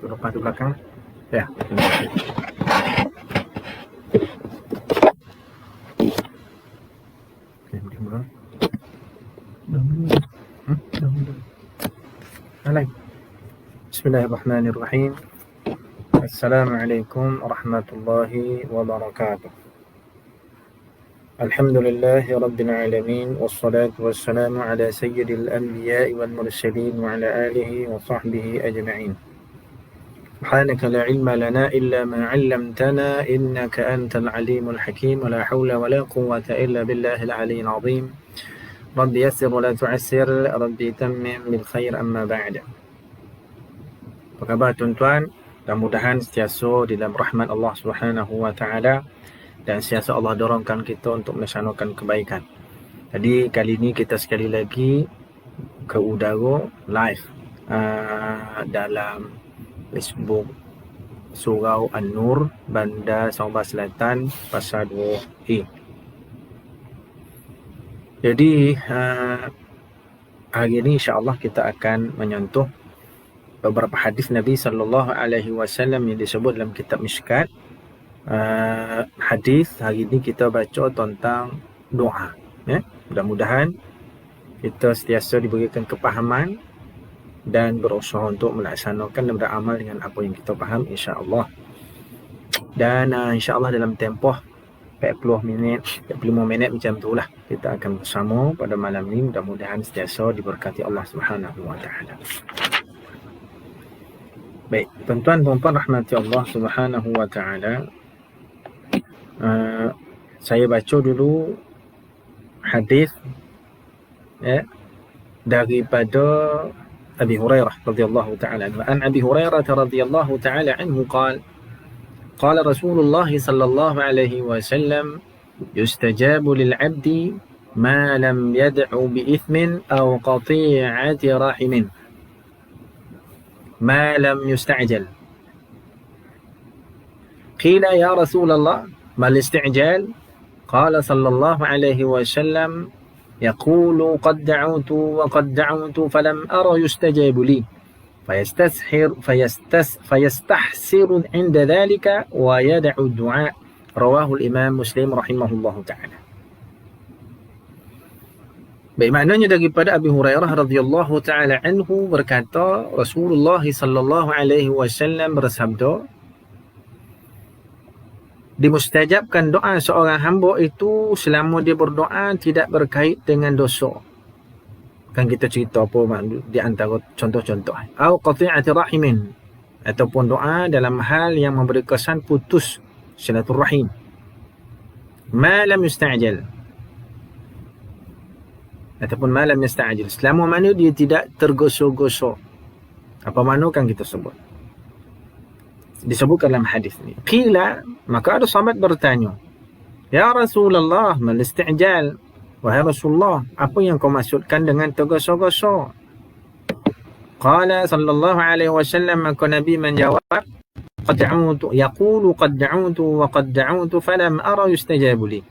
Lepas di belakang. Ya. Bismillahirrahmanirrahim. Assalamualaikum warahmatullahi wabarakatuh. Alhamdulillahi rabbil alamin, wassalatu wassalamu ala sayyidil anbiya'i wal mursalin wa ala alihi wa sahbihi ajma'in. Subhanaka la ilma lana illa ma 'allamtana innaka antal alimul hakim wa la hawla wa la quwwata illa billahil aliyyil 'azim. Rabbi yassir wa la tu'assir, Rabbi tammim bil khair, amma ba'da. Apa khabar tuan-tuan? Mudah-mudahan sentiasa di dalam rahmat Allah Subhanahu wa taala dan sentiasa Allah dorongkan kita untuk melaksanakan kebaikan. Jadi kali ini kita sekali lagi ke udara live dalam Facebook Surau An-Nur, Bandar Sabah Selatan, Pasar 2A. Jadi hari ini insya-Allah kita akan menyentuh beberapa hadis Nabi sallallahu alaihi wasallam yang disebut dalam kitab Mishkat. Hadis hari ini kita baca tentang doa, ya. Mudah-mudahan kita sentiasa diberikan kepahaman dan berusaha untuk melaksanakan dan beramal dengan apa yang kita faham, insya-Allah. Dan insya-Allah dalam tempoh 45 minit macam itulah kita akan bersama pada malam ini. Mudah-mudahan sentiasa diberkati Allah Subhanahu wa taala. Baik, tuan-tuan dan puan rahmati Allah Subhanahu wa taala. Saya baca dulu hadis daripada Abi Hurairah radhiyallahu ta'ala anhu. An Abi Hurairah radhiyallahu ta'ala anhu qala qala Rasulullah sallallahu alaihi wasallam yustajabu lil 'abdi ma lam yad'u bi ithmin aw qati'ati rahimin ma lam yusta'jal. Qila ya Rasulullah mal isti'jal? Qala sallallahu alaihi wasallam يقول قد دعوت وقد دعوت فلم أر يستجاب لي فيستحسر عند ذلك ويدع الدعاء. رواه الإمام مسلم رحمه الله تعالى. Baik, maknanya daripada Abi Hurairah radhiyallahu taala anhu berkata, Rasulullah sallallahu alaihi wasallam bersabda, dimustajabkan doa seorang hamba itu selama dia berdoa tidak berkait dengan dosa. Kan kita cerita apa di antara contoh-contoh. Au qati'ati rahimin, ataupun doa dalam hal yang memberi kesan putus silaturahim. Ma lam yusta'jal, ataupun ma lam yasta'jil, selama mana dia tidak tergosok-gosok. Apa makna kan kita sebut? Disebutkan dalam hadis ni. Qila, maka ada sahabat bertanya, ya Rasulullah, mal isti'jal? Wahai Rasulullah, apa yang kau maksudkan dengan tergosok-gosok? Qala sallallahu alaihi wasallam, maka Nabi menjawab, qad da'utu, yaqulu qad da'utu wa qad da'utu falam ara yustajabu li.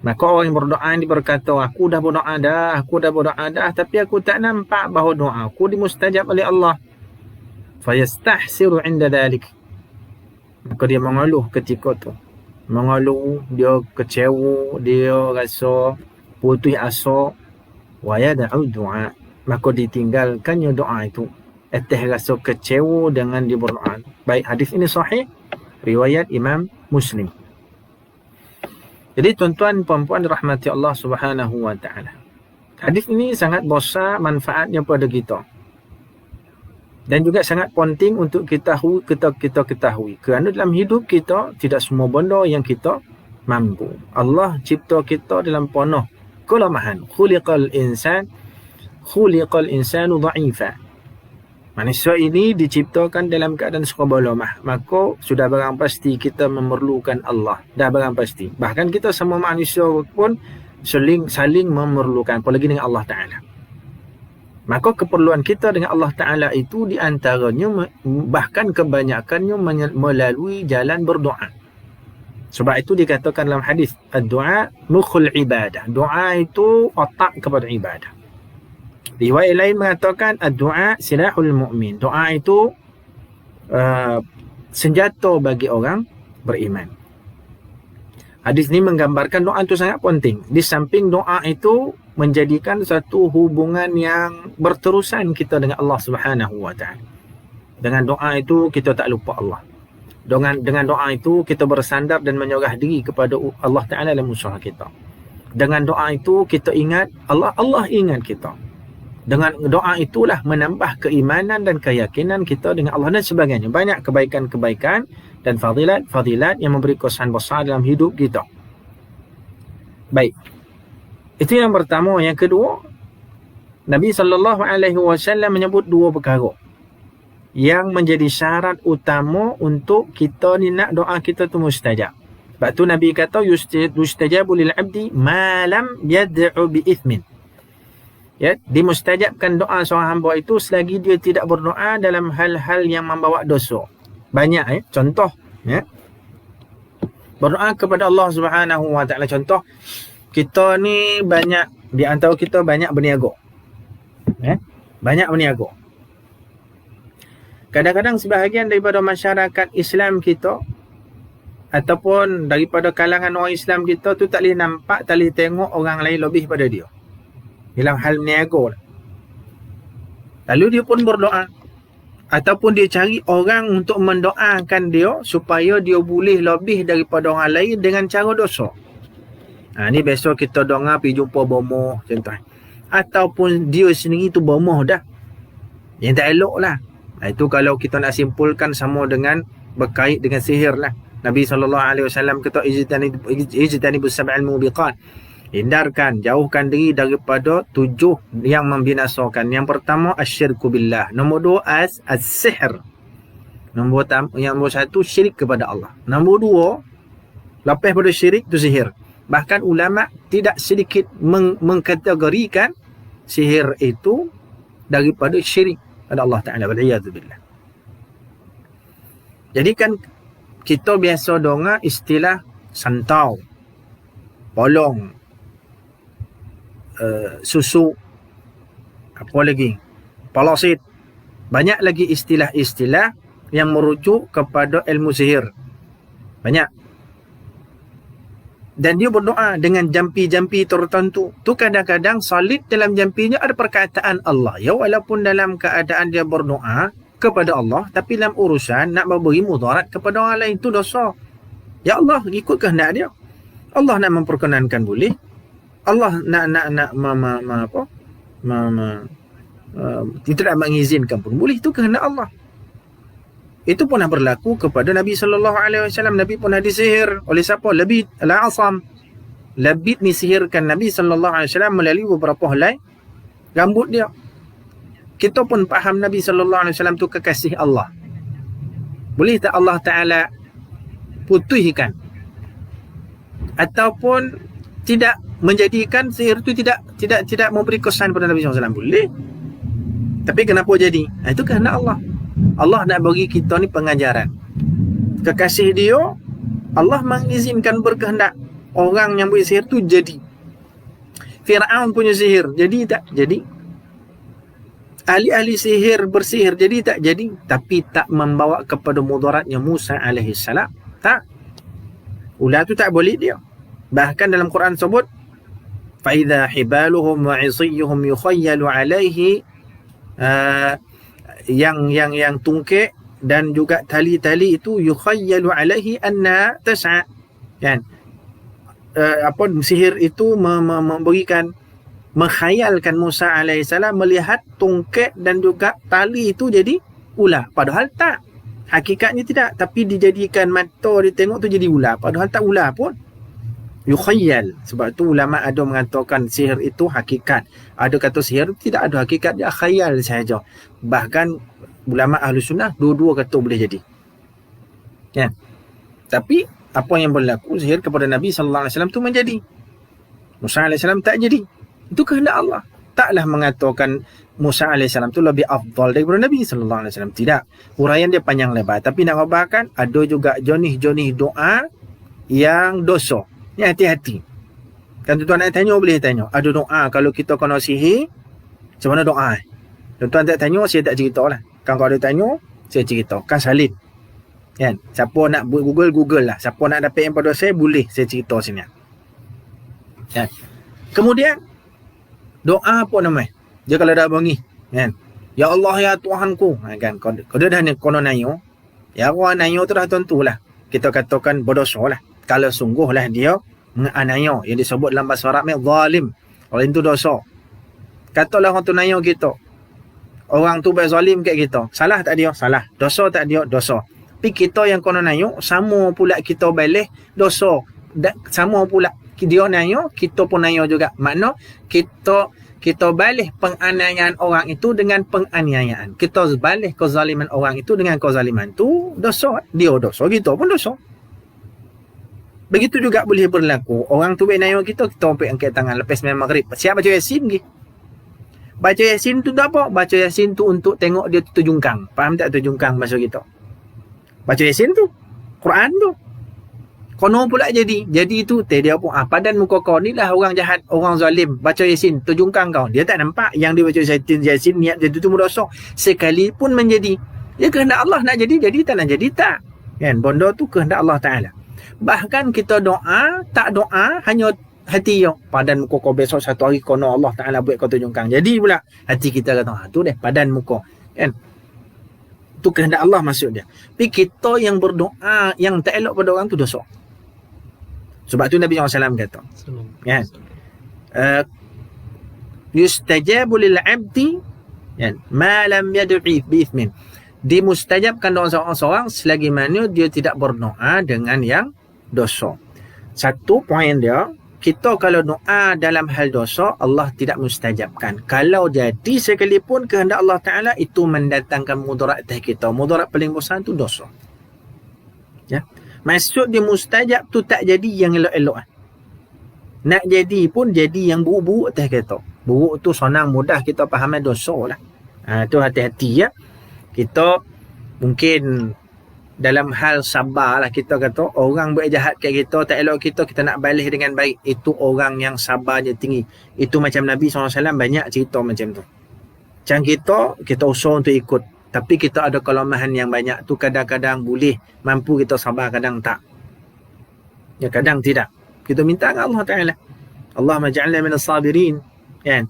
Maka orang yang berdoa ini berkata, aku dah berdoa dah, tapi aku tak nampak bahawa doa aku dimustajab oleh Allah. Fayastahsiru 'inda dhalik, maka dia mengeluh ketika tu. Mengeluh, dia kecewa, dia rasa putus asa. Wa yad'u du'a, maka ditinggalkannya doa itu atas rasa kecewa dengan dia berdoa. Baik, hadis ini sahih, riwayat Imam Muslim. Jadi tuan-tuan puan-puan dirahmati Allah Subhanahu wa taala, hadis ini sangat besar manfaatnya pada kita. Dan juga sangat penting untuk kita ketahui. Kerana dalam hidup kita, tidak semua benda yang kita mampu. Allah cipta kita dalam penuh kelemahan. Khuliqal insanu dha'ifa. Manusia ini diciptakan dalam keadaan serba lemah. Maka sudah barang pasti kita memerlukan Allah. Dah barang pasti. Bahkan kita semua manusia pun saling memerlukan, apalagi dengan Allah Ta'ala. Maka keperluan kita dengan Allah Ta'ala itu diantaranya, bahkan kebanyakannya melalui jalan berdoa. Sebab itu dikatakan dalam hadis, ad-du'a mukhul ibadah. Doa itu otak kepada ibadah. Riwayat lain mengatakan ad-du'a silahul mu'min. Doa itu senjata bagi orang beriman. Hadis ini menggambarkan doa itu sangat penting. Di samping doa itu menjadikan satu hubungan yang berterusan kita dengan Allah Subhanahu wa taala. Dengan doa itu kita tak lupa Allah. Dengan doa itu kita bersandar dan menyerah diri kepada Allah Taala dan musuh kita. Dengan doa itu kita ingat Allah, Allah ingat kita. Dengan doa itulah menambah keimanan dan keyakinan kita dengan Allah dan sebagainya. Banyak kebaikan-kebaikan dan fadilat-fadilat yang memberi kesan besar dalam hidup kita. Baik. Itu yang pertama. Yang kedua, Nabi SAW menyebut dua perkara yang menjadi syarat utama untuk kita ni nak doa kita tu mustajab. Sebab tu Nabi kata yustajabu lil abdi ma lam yad'u bi ithmin. Ya, dimustajabkan doa seorang hamba itu selagi dia tidak berdoa dalam hal-hal yang membawa dosa. Banyak contoh berdoa kepada Allah Subhanahu wa taala. Contoh, kita ni banyak di antara kita banyak berniaga. Banyak berniaga. Kadang-kadang sebahagian daripada masyarakat Islam kita ataupun daripada kalangan orang Islam kita tu tak boleh nampak, tak boleh tengok orang lain lebih pada dia dalam hal niaga. Lalu dia pun berdoa ataupun dia cari orang untuk mendoakan dia supaya dia boleh lebih daripada orang lain dengan cara dosa. Ni biasa kita dengar pergi jumpa bomoh contoh. Ataupun dia sendiri tu bomoh dah. Yang tak elok lah. Itu kalau kita nak simpulkan sama dengan berkait dengan sihir lah. Nabi SAW kata ijtanibus sab'al mubiqat. Hindarkan, jauhkan diri daripada 7 yang membinasakan. Yang pertama asyirku billah. Nombor 2 as-sihr. Nombor 1 syirik kepada Allah. Nombor 2 lepas pada syirik tu sihir. Bahkan ulama tidak sedikit mengkategorikan sihir itu daripada syirik pada Allah Ta'ala. Wal'iyadzubillah. Jadi kan kita biasa dengar istilah santau, polong, susu, apa lagi, palasit. Banyak lagi istilah-istilah yang merujuk kepada ilmu sihir. Banyak. Dan dia berdoa dengan jampi-jampi tertentu. Tu kadang-kadang solid dalam jampinya ada perkataan Allah. Ya, walaupun dalam keadaan dia berdoa kepada Allah, tapi dalam urusan nak memberi mudarat kepada orang lain, tu dosa. Ya Allah, ikut kehendak dia. Allah nak memperkenankan boleh. Allah tidak mengizinkan pun boleh. Itu kehendak Allah. Itu pernah berlaku kepada Nabi SAW. Nabi pernah disihir oleh siapa? Labid al-Asam. Labid ni sihirkan Nabi SAW melalui beberapa helai rambut dia. Kita pun faham Nabi SAW tu kekasih Allah. Boleh tak Allah Ta'ala putihkan ataupun tidak menjadikan sihir itu tidak memberi kesan pada Nabi SAW? Boleh. Tapi kenapa jadi? Itu kerana Allah. Allah nak bagi kita ni pengajaran. Kekasih dia, Allah mengizinkan berkehendak orang yang buat sihir tu jadi. Fir'aun punya sihir, jadi tak? Jadi. Ahli-ahli sihir bersihir, jadi tak? Jadi. Tapi tak membawa kepada mudaratnya Musa alaihissalam. Tak. Ular tu tak boleh dia. Bahkan dalam Quran sebut, فَإِذَا حِبَالُهُمْ وَعِصِيُّهُمْ يُخَيَّلُ عَلَيْهِ yang tungkek dan juga tali-tali itu yukhayyalu alaihi anna tas'a, kan? Sihir itu memberikan, menghayalkan Musa alaihissalam melihat tungkek dan juga tali itu jadi ular, padahal tak, hakikatnya tidak, tapi dijadikan mata dia tengok tu jadi ular, padahal tak ular pun. Yukhayyal. Sebab tu ulama ada mengatakan sihir itu hakikat. Ada kata sihir tidak ada hakikat, dia khayal sahaja. Bahkan ulama ahli sunnah dua-dua kata boleh jadi. Ya. Tapi apa yang berlaku sihir kepada Nabi sallallahu alaihi wasallam tu menjadi. Musa alaihi salam tak jadi. Itu kehendak Allah. Taklah mengatakan Musa AS tu lebih afdal daripada Nabi sallallahu alaihi wasallam. Tidak. Huraian dia panjang lebar. Tapi nak khabarkan ada juga jonih-jonih doa yang dosa. Ni hati-hati. Kan tuan-tuan nak tanya, boleh tanya. Ada doa kalau kita kena sihir, Macam mana doa? Tuan-tuan tak tanya, saya tak cerita lah. Kan kalau ada tanya, saya cerita. Kan salin. Kan? Siapa nak Google, Google lah. Siapa nak dapat yang pada saya, boleh saya cerita sini. Kan? Kemudian, doa apa namanya? Dia kalau dah bangi. Kan? Ya Allah, ya Tuhanku. Kan? Kalau dia dah kono nayo, ya orang nayo tu dah tentulah. Kita katakan berdosa lah. Kalau sungguhlah dia menganiaya, yang disebut dalam bahasa Arabnya zalim. Orang itu dosa. Katalah orang tu nayo kita, orang tu berzalim kat kita, salah tak dia? Salah. Dosa tak dia? Dosa. Tapi kita yang kono nayo, sama pula kita balik dosa. Sama pula dia nayo, kita pun nayo juga. Makna kita balik penganiayaan orang itu dengan penganiayaan. Kita balik kezaliman orang itu dengan kezaliman tu dosa. Dia dosa, kita pun dosa. Begitu juga boleh berlaku. Orang tu nayo kita ambil angkat tangan lepas main maghrib. Siap baca Yasin lagi. Baca Yasin tu tak apa. Baca Yasin tu untuk tengok dia terjungkang. Faham tak terjungkang bahasa kita? Baca Yasin tu. Quran tu. Kono pula jadi. Jadi tu dia pun padan muka kau ni lah orang jahat, orang zalim. Baca Yasin terjungkang kau. Dia tak nampak yang dia baca Yasin niat dia tu dosa. Sekalipun menjadi. Dia kehendak Allah nak jadi tak nak jadi tak. Kan? Benda tu kehendak Allah Ta'ala. Bahkan kita doa, tak doa, hanya hati yang padan muka kau besok satu hari kono Allah Ta'ala buat kau terjungkang. Jadi pula hati kita kata, tu deh padan muka. Kan? Tu kehendak Allah maksud dia. Tapi kita yang berdoa, yang tak elok pada orang tu dosa. Sebab tu Nabi SAW kata. Kan? Yustajabu lil'abdi ma lam yad'i bi'ithmin. Dimustajabkan doa seorang selagi mana dia tidak berdoa dengan yang dosa. Satu poin dia, kita kalau doa dalam hal dosa, Allah tidak mustajabkan. Kalau jadi sekalipun kehendak Allah Ta'ala, itu mendatangkan mudarat atas kita. Mudarat paling besar itu dosa. Ya. Maksud dia mustajab tu tak jadi yang elok-elok. Nak jadi pun jadi yang buruk-buruk atas kita. Buruk tu senang mudah kita faham dosa lah. Tu hati-hati ya. Kita mungkin dalam hal sabar lah, kita kata orang buat jahat kat kita, tak elok kita nak balas dengan baik. Itu orang yang sabarnya tinggi. Itu macam Nabi SAW banyak cerita macam tu. Macam kita usaha untuk ikut, tapi kita ada kelemahan yang banyak tu. Kadang-kadang boleh mampu kita sabar, kadang tak. Ya, kadang tidak. Kita minta dengan Allah Ta'ala, Allahumma ja'alna minas sabirin. Kan?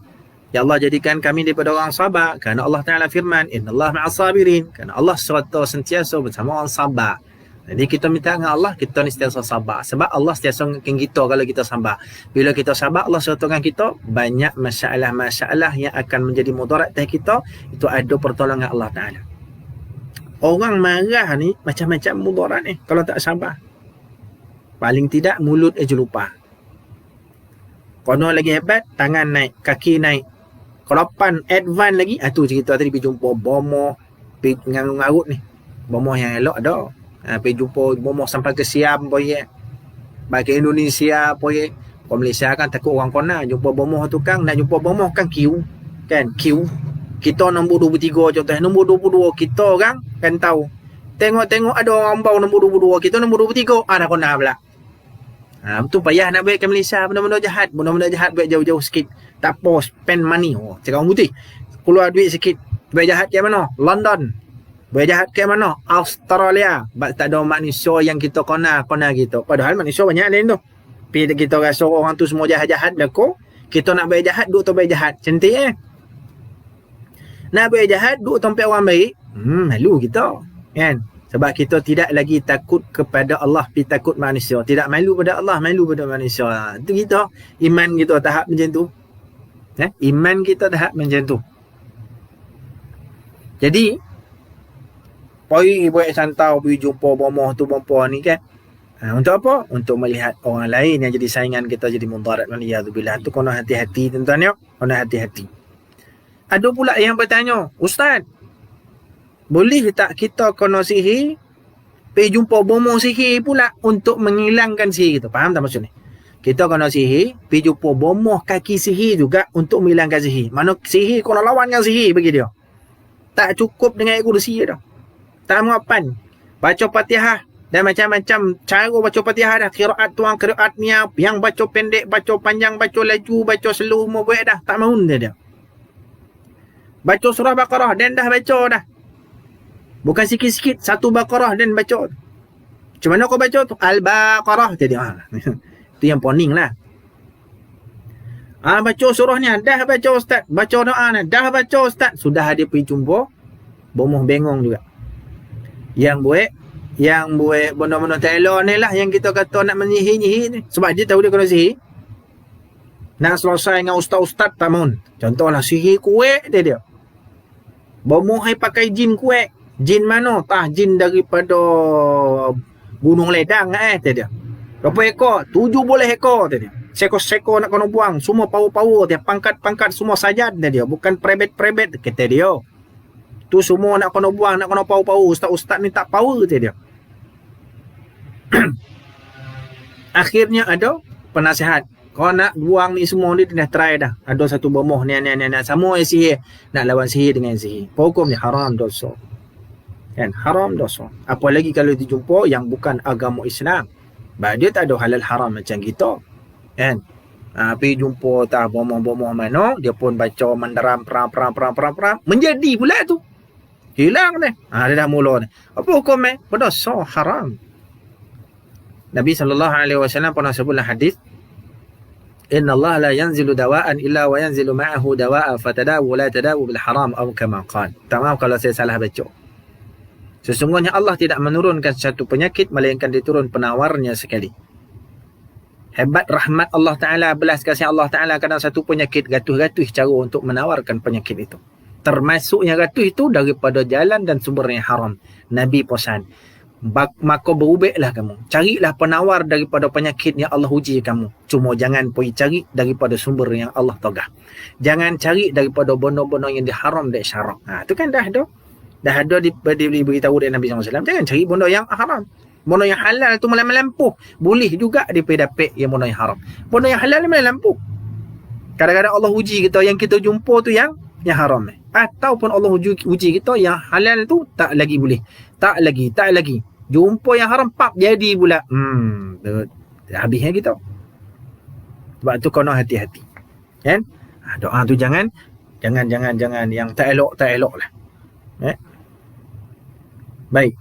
Ya Allah, jadikan kami daripada orang sabar. Kerana Allah Ta'ala firman, innallaha ma'as sabirin. Kerana Allah sentiasa bersama orang sabar. Jadi kita minta dengan Allah, kita ni sentiasa sabar. Sebab Allah sentiasa dengan kita kalau kita sabar. Bila kita sabar, Allah sertakan kita, banyak masalah-masalah yang akan menjadi mudarat atas kita, itu ada pertolongan Allah Ta'ala. Orang marah ni, macam-macam mudarat ni, kalau tak sabar. Paling tidak, mulut aja lupa. Kono lagi hebat, tangan naik, kaki naik. Kalau pan advance lagi, tu cerita tadi pergi jumpa bomoh, pergi ngarut ni. Bomoh yang elok ada. Pergi jumpa bomoh sampai ke Siam pun ya. Bagi Indonesia pun ya. Kalau Malaysia kan takut orang kona jumpa bomoh tu kan, nak jumpa bomoh kan queue. Kan queue. Kita nombor 23 contoh, nombor 22 kita orang kan tahu. Tengok-tengok ada orang bau nombor 22, kita nombor 23, ada kona pula. Betul payah nak buat ke Malaysia benda-benda jahat. Benda-benda jahat buat jauh-jauh sikit. Tak apa, spend money. Cakap orang putih. Keluar duit sikit. Buat jahat ke mana? London. Buat jahat ke mana? Australia. Sebab tak ada manusia yang kita kena kita. Padahal manusia banyak lain tu. Tapi kita rasa orang tu semua jahat-jahat dah kok. Kita nak buat jahat, duk tu buat jahat. Cantik Nak buat jahat, duk tempat orang baik. Malu kita. Kan? Sebab kita tidak lagi takut kepada Allah, tapi takut manusia. Tidak malu pada Allah, malu pada manusia. Itu kita. Iman kita tahap macam tu. Iman kita tahap macam tu. Jadi, pergi buat santau, pergi jumpa bomoh tu, bompa ni kan. Untuk apa? Untuk melihat orang lain yang jadi saingan kita jadi mudarat. Waliyadzubillah. Itu kena hati-hati tuan-tuan. Kena hati-hati. Ada pula yang bertanya, Ustaz, boleh tak kita kena sihir, pergi jumpa bomoh sihir pula untuk menghilangkan sihir kita? Faham tak maksud ni? Kita kena sihir, pergi jumpa bomoh kaki sihir juga untuk menghilangkan sihir. Mana sihir kena lawan dengan sihir bagi dia. Tak cukup dengan ayat kursi dah. Tak mengapan. Baca Fatihah dan macam-macam cara baca Fatihah dah. Qiraat tuang, qiraat niat, yang baca pendek, baca panjang, baca laju, baca slow, mau buat dah. Tak mahu dia. Baca surah Baqarah dan dah baca dah. Bukan sikit-sikit, satu Baqarah dan baca. Macam mana kau baca tu? Al-Baqarah. Jadi, itu yang poning lah. Baca surahnya, dah baca ustaz. Baca doa ni, dah baca ustaz. Sudah dia pergi jumpa, bomoh bengong juga. Yang buat benda-benda tak elok ni lah, yang kita kata nak menyihir-nyihir ni. Sebab dia tahu dia kena sihir. Nak selesai dengan ustaz-ustaz tamun. Contohlah sihir kuek dia. Bomoh hai pakai jin kuek. Jin mana? Tah jin daripada Gunung Ledang dia. Berapa ekor? 70 ekor dia. Seko-seko nak kena buang, semua power-power dia, pangkat-pangkat semua sajad dia, bukan prebet-prebet kata dia. Tu semua nak kena buang, nak kena power-power. Ustaz-ustaz ni tak power kata dia. Akhirnya ada penasihat. Kau nak buang ni semua ni, dia dah try dah. Ada satu bomoh ni sama sihir, nak lawan sihir dengan sihir. Hukum ni haram, dosa. Kan? Haram, dosa. Apalagi kalau dijumpa yang bukan agama Islam. Bah dia tak ada halal haram macam kita. Kan? Pergi jumpa tak bomoh-bomoh mana, dia pun baca mandaram perang. Menjadi pula tu. Hilang ni. Dia dah mula ni. Apa hukum ni? Berdosa, haram. Nabi SAW pernah sebut dalam hadis, Inna Allah la yanzilu dawa'an illa wa yanzilu ma'ahu dawa'a fatadawu la tadawu bil haram atau kama qala. Tak maaf kalau saya salah baca. Sesungguhnya Allah tidak menurunkan satu penyakit melainkan diturun penawarnya sekali. Hebat rahmat Allah Ta'ala, belas kasih Allah Ta'ala, kadang satu penyakit gatuh-gatuh cara untuk menawarkan penyakit itu. Termasuknya gatuh itu daripada jalan dan sumber yang haram. Nabi pesan, maka berubahlah kamu. Carilah penawar daripada penyakit yang Allah uji kamu. Cuma jangan pergi cari daripada sumber yang Allah tegah. Jangan cari daripada benda-benda yang diharam dan syarak. Itu kan dah ada diberitahu dari Nabi SAW. Jangan cari benda yang haram. Benda yang halal tu malah melampuh. Boleh juga dia pergi dapat yang benda yang haram. Benda yang halal malah lampuh. Kadang-kadang Allah uji kita, yang kita jumpa tu yang haram. Ataupun Allah uji kita yang halal tu tak lagi boleh. Tak lagi. Jumpa yang haram, pap, jadi pula. Habisnya kita. Sebab tu kena hati-hati. Kan? Doa tu jangan yang tak elok lah. Baik.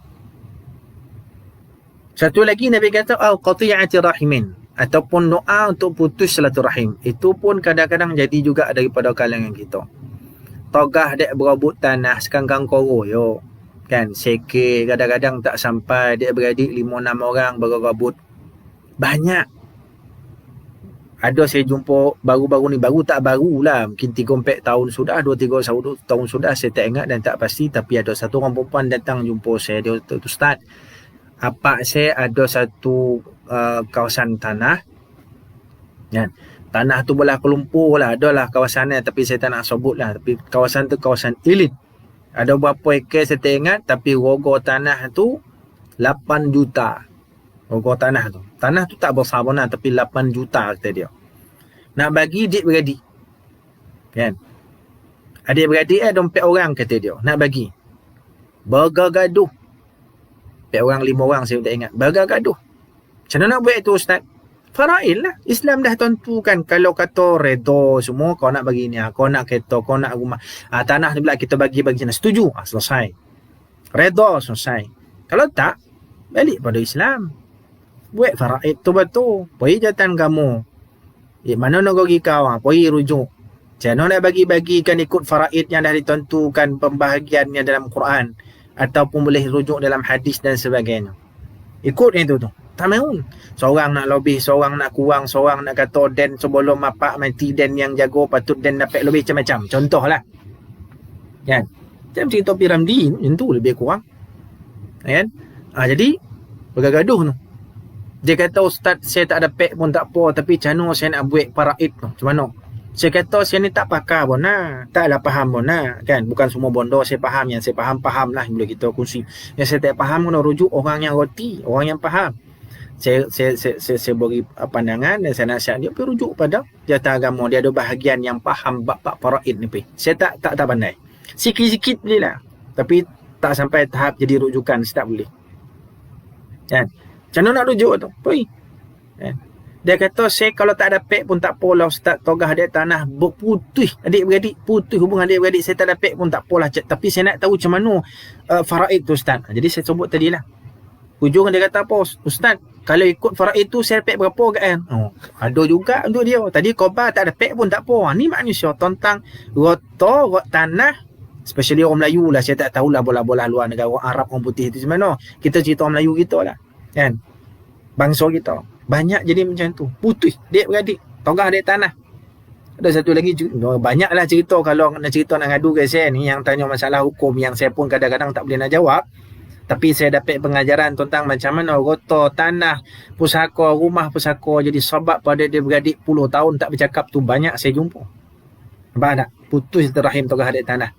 Satu lagi Nabi kata qati'ati rahimin, ataupun doa untuk putus silaturahim. Itu pun kadang-kadang jadi juga daripada kalangan kita. Togah dek berabut tanah sekangkang koro yo. Kan seke kadang-kadang tak sampai, dek beradik 5-6 orang berabut. Banyak. Ada saya jumpa baru-baru ni, baru tak barulah, mungkin 3-4 tahun sudah, 2-3 tahun sudah, saya tak ingat dan tak pasti, tapi ada satu orang perempuan datang jumpa saya, dia kata, Ustaz, apa saya ada satu kawasan tanah, kan? Tanah tu belah kelumpur lah, adalah kawasannya, tapi saya tak nak sebut lah, tapi kawasan tu kawasan elit. Ada berapa ekar saya tak ingat, tapi rogo tanah tu 8 juta. Rogo tanah tu. Tanah tu tak besar benar, tapi 8 juta kata dia. Nak bagi adik-beradik. Kan? Adik-beradik ada 4 orang kata dia. Nak bagi. Bergaduh. 4 orang, 5 orang saya tak ingat. Bergaduh. Macam mana nak buat itu Ustaz? Faraid lah. Islam dah tentukan. Kalau kata redha semua, kau nak bagi ni, kau nak kereta, kau nak rumah. Tanah ni pula kita bagi sana. Setuju? Selesai. Redha, selesai. Kalau tak, balik pada Islam. Buat faraid tu betul. Pergi jatan kamu. Mana nak bagi kau? Pergi rujuk. Jangan nak bagi-bagikan ikut faraid yang dah ditentukan pembahagiannya dalam Quran. Ataupun boleh rujuk dalam hadis dan sebagainya. Ikut itu tu. Tak mahu. Seorang nak lebih, seorang nak kurang, seorang nak kata den sebelum mapak mati, den yang jago patut den dapat lebih, macam-macam. Contohlah. Kan? Macam cerita Piramdi, macam tu lebih kurang. Kan? Jadi, bergaduh tu. Dia kata, Ustaz, saya tak dapat pun tak apa, tapi macam mana saya nak buat faraid tu? Macam mana? Saya kata, saya ni tak pakar pun lah. Taklah faham pun lah. Kan? Bukan semua bondo saya faham. Yang saya faham lah. Boleh kita kongsi. Yang saya tak faham, kena rujuk orang yang roti. Orang yang faham. Saya beri pandangan dan saya nasihat dia pergi rujuk pada jata agama. Dia ada bahagian yang faham bab faraid ni. Saya tak pandai. Sikit-sikit boleh lah. Tapi tak sampai tahap jadi rujukan. Saya tak boleh. Kan? Macam mana nak rujuk tu? Pergi. Kan? Dia kata, saya kalau tak dapat pun tak apalah Ustaz, togah dia tanah berputih adik-beradik, putih hubungan adik-beradik, saya tak dapat pun tak apalah. Tapi saya nak tahu macam mana faraid tu Ustaz. Jadi saya sebut tadi lah. Hujung dia kata apa? Ustaz, kalau ikut faraid tu saya dapat berapa kan? Oh, ada juga untuk dia. Tadi korban tak dapat pun tak apa. Ni manusia tentang rota tanah, especially orang Melayu lah. Saya tak tahulah bola-bola luar negara, orang Arab, orang putih tu macam mana. Kita cerita orang Melayu kita lah. Kan? Bangsa kita. Banyak jadi macam tu. Putih, adik-beradik. Togah adik tanah. Ada satu lagi, banyaklah cerita kalau nak cerita nak ngadu ke saya ni, yang tanya masalah hukum yang saya pun kadang-kadang tak boleh nak jawab. Tapi saya dapat pengajaran tentang macam mana rota tanah, pusaka, rumah pusaka jadi sebab pada adik-beradik puluh tahun tak bercakap tu banyak saya jumpa. Nampak tak? Putus rahim togah adik tanah.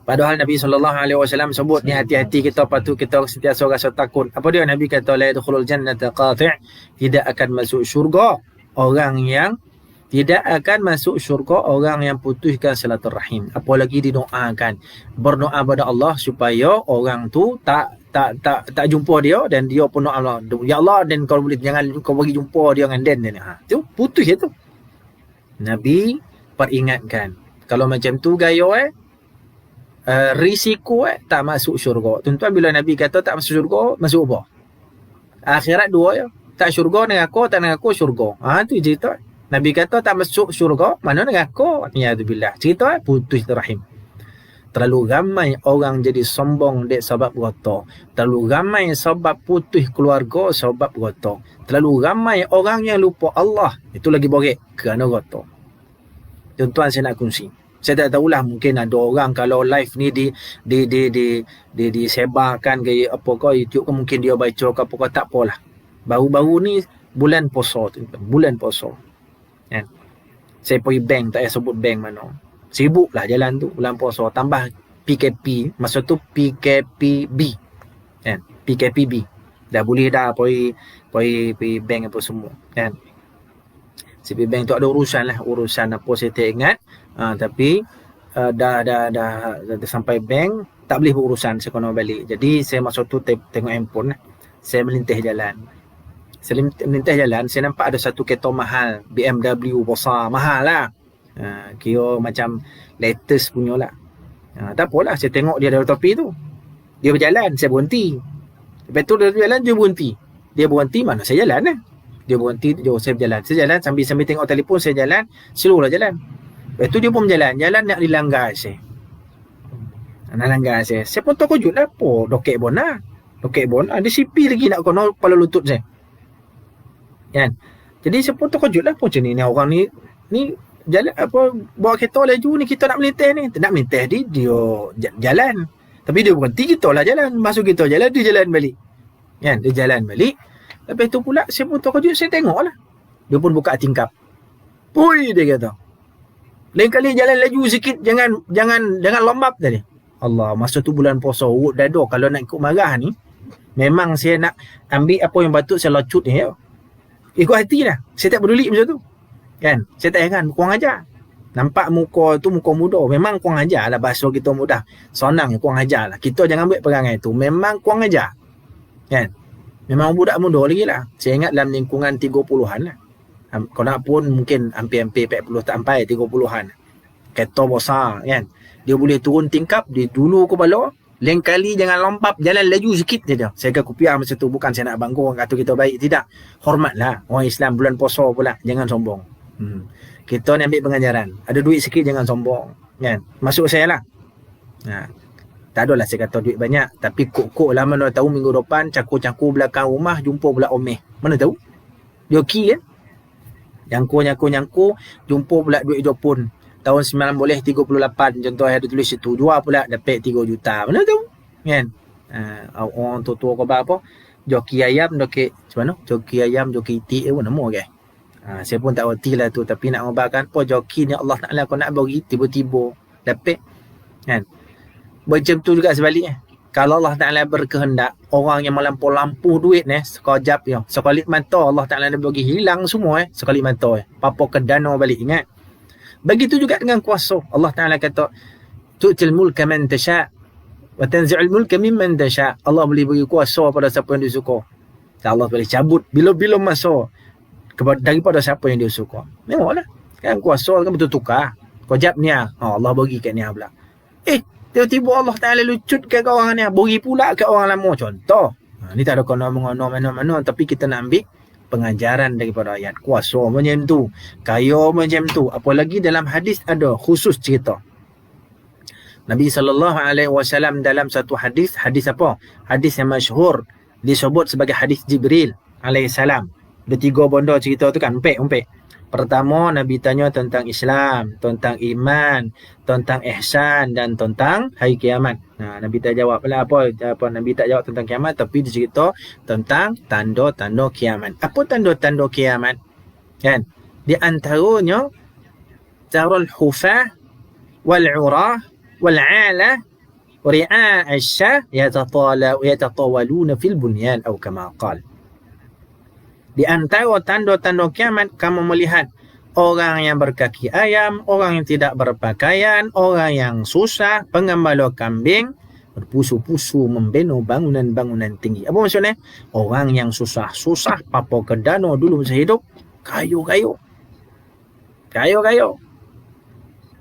Padahal Nabi SAW sebut ni, hati-hati kita, patut kita sentiasa rasa takut. Apa dia? Nabi kata, la yadkhulul jannata qati', tidak akan masuk syurga orang yang putuskan silaturahim. Apalagi didoakan, berdoa pada Allah supaya orang tu tak jumpa dia, dan dia pun doa Allah, ya Allah, dan kalau boleh jangan kau bagi jumpa dia dengan dia. Tu putus itu. Nabi peringatkan, kalau macam tu gaya risiko tak masuk syurga. Tuan-tuan, bila Nabi kata tak masuk syurga, masuk apa? Akhirat dua ya. Tak syurga, neraka, tak neraka, syurga. Tu cerita. Nabi kata tak masuk syurga, mana neraka? Alhamdulillah. Cerita putus rahim. Terlalu ramai orang jadi sombong dek sebab rota. Terlalu ramai sebab putus keluarga sebab rota. Terlalu ramai orang yang lupa Allah. Itu lagi borek kerana rota. Tuan-tuan, saya nak kongsi. Saya tak tahulah, mungkin ada orang kalau live ni disebarkan ke apa ke YouTube ke, mungkin dia baca ke apa ke, tak apalah. Baru-baru ni bulan puasa tu, bulan puasa. Kan? Saya pergi bank, tak payah sebut bank mana. Sibuk lah jalan tu bulan puasa, tambah PKP, masa tu PKPB. Kan? PKPB. Dah boleh dah pergi bank apa semua, kan? CP Bank tu ada urusan apa saya tak ingat. Tapi dah sampai bank tak boleh berurusan, saya kena balik. Jadi saya masa tu tengok handphone, saya melintih jalan. Saya nampak ada satu kereta mahal, BMW besar, mahal lah. Kira macam latest punya lah. Tak apalah, saya tengok dia dari topi tu. Dia berjalan, saya berhenti. Lepas tu dia berjalan, dia berhenti. Dia berhenti, mana saya jalan lah. Dia berhenti, saya berjalan. Saya jalan sambil tengok telefon, saya jalan, slow lah jalan. Lepas tu dia pun jalan nak dilanggar saya. Nak langgar saya. Saya pun terkejut lah, apa? Dokek bon lah. Ada CP lagi nak kena kepala lutut saya. Kan? Jadi saya pun terkejut lah, apa macam ni orang ni jalan apa, bawa kereta laju ni, kita nak melintih ni. Nak melintih dia jalan. Tapi dia berhenti, kita lah jalan. Masuk kita jalan, dia jalan balik. Kan? Dia jalan balik. Lepas tu pula saya pun terkejut, saya tengok lah. Dia pun buka tingkap. Pui, dia kata, lain kali jalan laju sikit, jangan lombat tadi. Allah, masa tu bulan puasa, urut dada. Kalau nak ikut marah ni, memang saya nak ambil apa yang patut saya lacut ni. Ikut hati lah. Saya tak peduli macam tu. Kan? Saya tak heran, kurang ajar. Nampak muka tu muka muda, memang kurang ajar lah, bahasa kita mudah. Sonang, kurang ajar lah. Kita jangan buat perangai tu, memang kurang ajar. Kan? Memang budak muda lagi lah. Saya ingat dalam lingkungan 30-an lah. Kalau nak pun mungkin hampir 40 tak sampai 30-an. Kereta besar kan. Dia boleh turun tingkap, dia dulu kepala. Lain kali jangan lompat, jalan laju sikit je dia. Saya akan kupiah masa tu, bukan saya nak bangga orang kata kita baik. Tidak. Hormatlah orang Islam bulan puasa pula. Jangan sombong. Kita ni ambil pengajaran. Ada duit sikit jangan sombong. Kan? Masuk saya lah. Tak adalah saya kata duit banyak, tapi kok lah mana tahu minggu depan cakur-cakur belakang rumah jumpa pula omeh. Mana tahu? Joki kan? Nyangkur, jumpa pula duit Jepun. Tahun 1938 contoh ada tulis situ, jual pula dapat 3 juta. Mana tahu? Kan? Orang tua-tua kau apa? Joki ayam, joki macam mana? Joki ayam, joki itik pun nama ke? Saya pun tak reti lah tu, tapi nak ngobarkan apa joki ni Allah Ta'ala kau nak bagi tiba-tiba dapat. Kan? Macam tu juga sebaliknya. Kalau Allah Ta'ala berkehendak, orang yang melampau-lampuh duit sekejap ya, sekelip mata Allah Ta'ala dia bagi hilang semua sekelip mata Papa ke dana balik, ingat. Begitu juga dengan kuasa. Allah Ta'ala kata, tu'til mulka man tasha' wa tanzi'ul mulka mimman tasha'. Allah boleh bagi kuasa pada siapa yang dia suka. Allah boleh cabut bila-bila masa. daripada siapa yang dia suka. Tengoklah. Kan kuasa kan betul tukar. Kau jap ni Allah bagi kat ni pula. Tiba-tiba Allah Ta'ala lucutkan ke orang ni, beri pula ke orang lama. Contoh. Ni tak ada kono-kono mana-mana, tapi kita nak ambil pengajaran daripada ayat. Kuasa macam tu, kaya macam tu. Apalagi dalam hadis ada khusus cerita. Nabi SAW dalam satu hadis apa? Hadis yang masyhur disebut sebagai hadis Jibril alaihissalam. Ada 3 benda cerita tu kan, umpik. Pertama, Nabi tanya tentang Islam, tentang iman, tentang ihsan dan tentang hari kiamat. Nabi tak jawab lah apa Nabi tak jawab tentang kiamat, tapi dia cerita tentang tanda-tanda kiamat. Apa tanda-tanda kiamat? Kan? Di antaranya tarul hufah wal 'urah wal 'alah ri'a asy-syah yatatawaluna fil bunyan atau kama qala. Di antara tanda-tanda kiamat, kamu melihat orang yang berkaki ayam, orang yang tidak berpakaian, orang yang susah, pengembala kambing, berpusu-pusu membina bangunan-bangunan tinggi. Apa maksudnya? Orang yang susah-susah, papa kedano dulu masa hidup, kayu-kayu.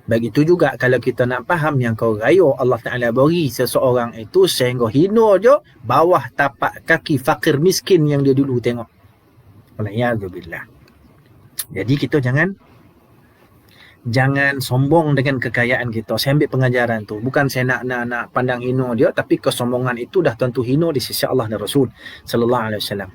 Begitu juga kalau kita nak faham yang kau gayo, Allah Ta'ala beri seseorang itu sehingga hina je bawah tapak kaki fakir miskin yang dia dulu tengok. Walaiyazubillah. Jadi kita jangan sombong dengan kekayaan kita. Saya ambil pengajaran tu. Bukan saya nak pandang hina dia, tapi kesombongan itu dah tentu hina di sisi Allah dan Rasul sallallahu alaihi wasallam.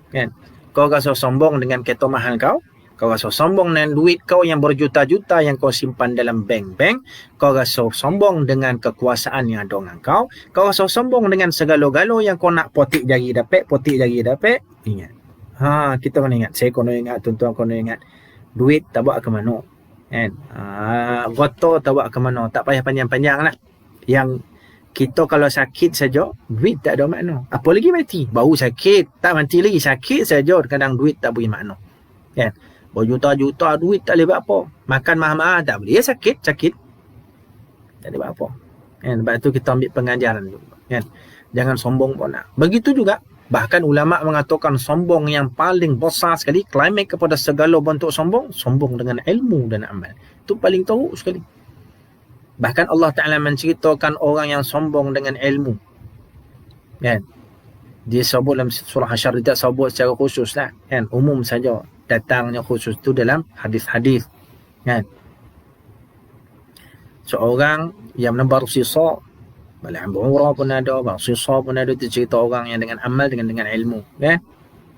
Kan? Kau rasa sombong dengan kereta mahal kau? Kau rasa sombong dengan duit kau yang berjuta-juta yang kau simpan dalam bank-bank? Kau rasa sombong dengan kekuasaan yang ada dengan kau? Kau rasa sombong dengan segala-gala yang kau nak potik jari dapat? Ingat. Kita kena ingat. Saya kena ingat, tuan-tuan kena ingat. Duit tak bawa ke mana. Kan? Goto tak bawa ke mana. Tak payah panjang-panjang lah. Yang kita kalau sakit saja, duit tak ada makna. Apa lagi mati? Baru sakit. Tak mati lagi. Sakit saja. Kadang duit tak beri makna. Kan? Berjuta-juta duit tak boleh buat apa. Makan mahal-mahal tak boleh. Sakit. Tak boleh buat apa. Kan? Sebab tu kita ambil pengajaran tu. Kan? Jangan sombong pun nak. Begitu juga. Bahkan ulama mengatakan sombong yang paling besar sekali, klimak kepada segala bentuk sombong dengan ilmu dan amal. Itu paling teruk sekali. Bahkan Allah Ta'ala menceritakan orang yang sombong dengan ilmu. Kan? Dia sebut dalam surah Hasyr, tidak sebut secara khusus lah. Kan? Umum saja. Datangnya khusus tu dalam hadis-hadis. Kan? Seorang yang menebar sisa, Balik Amburah pun ada, Bang Sisa pun ada. Itu cerita orang yang dengan amal, dengan ilmu.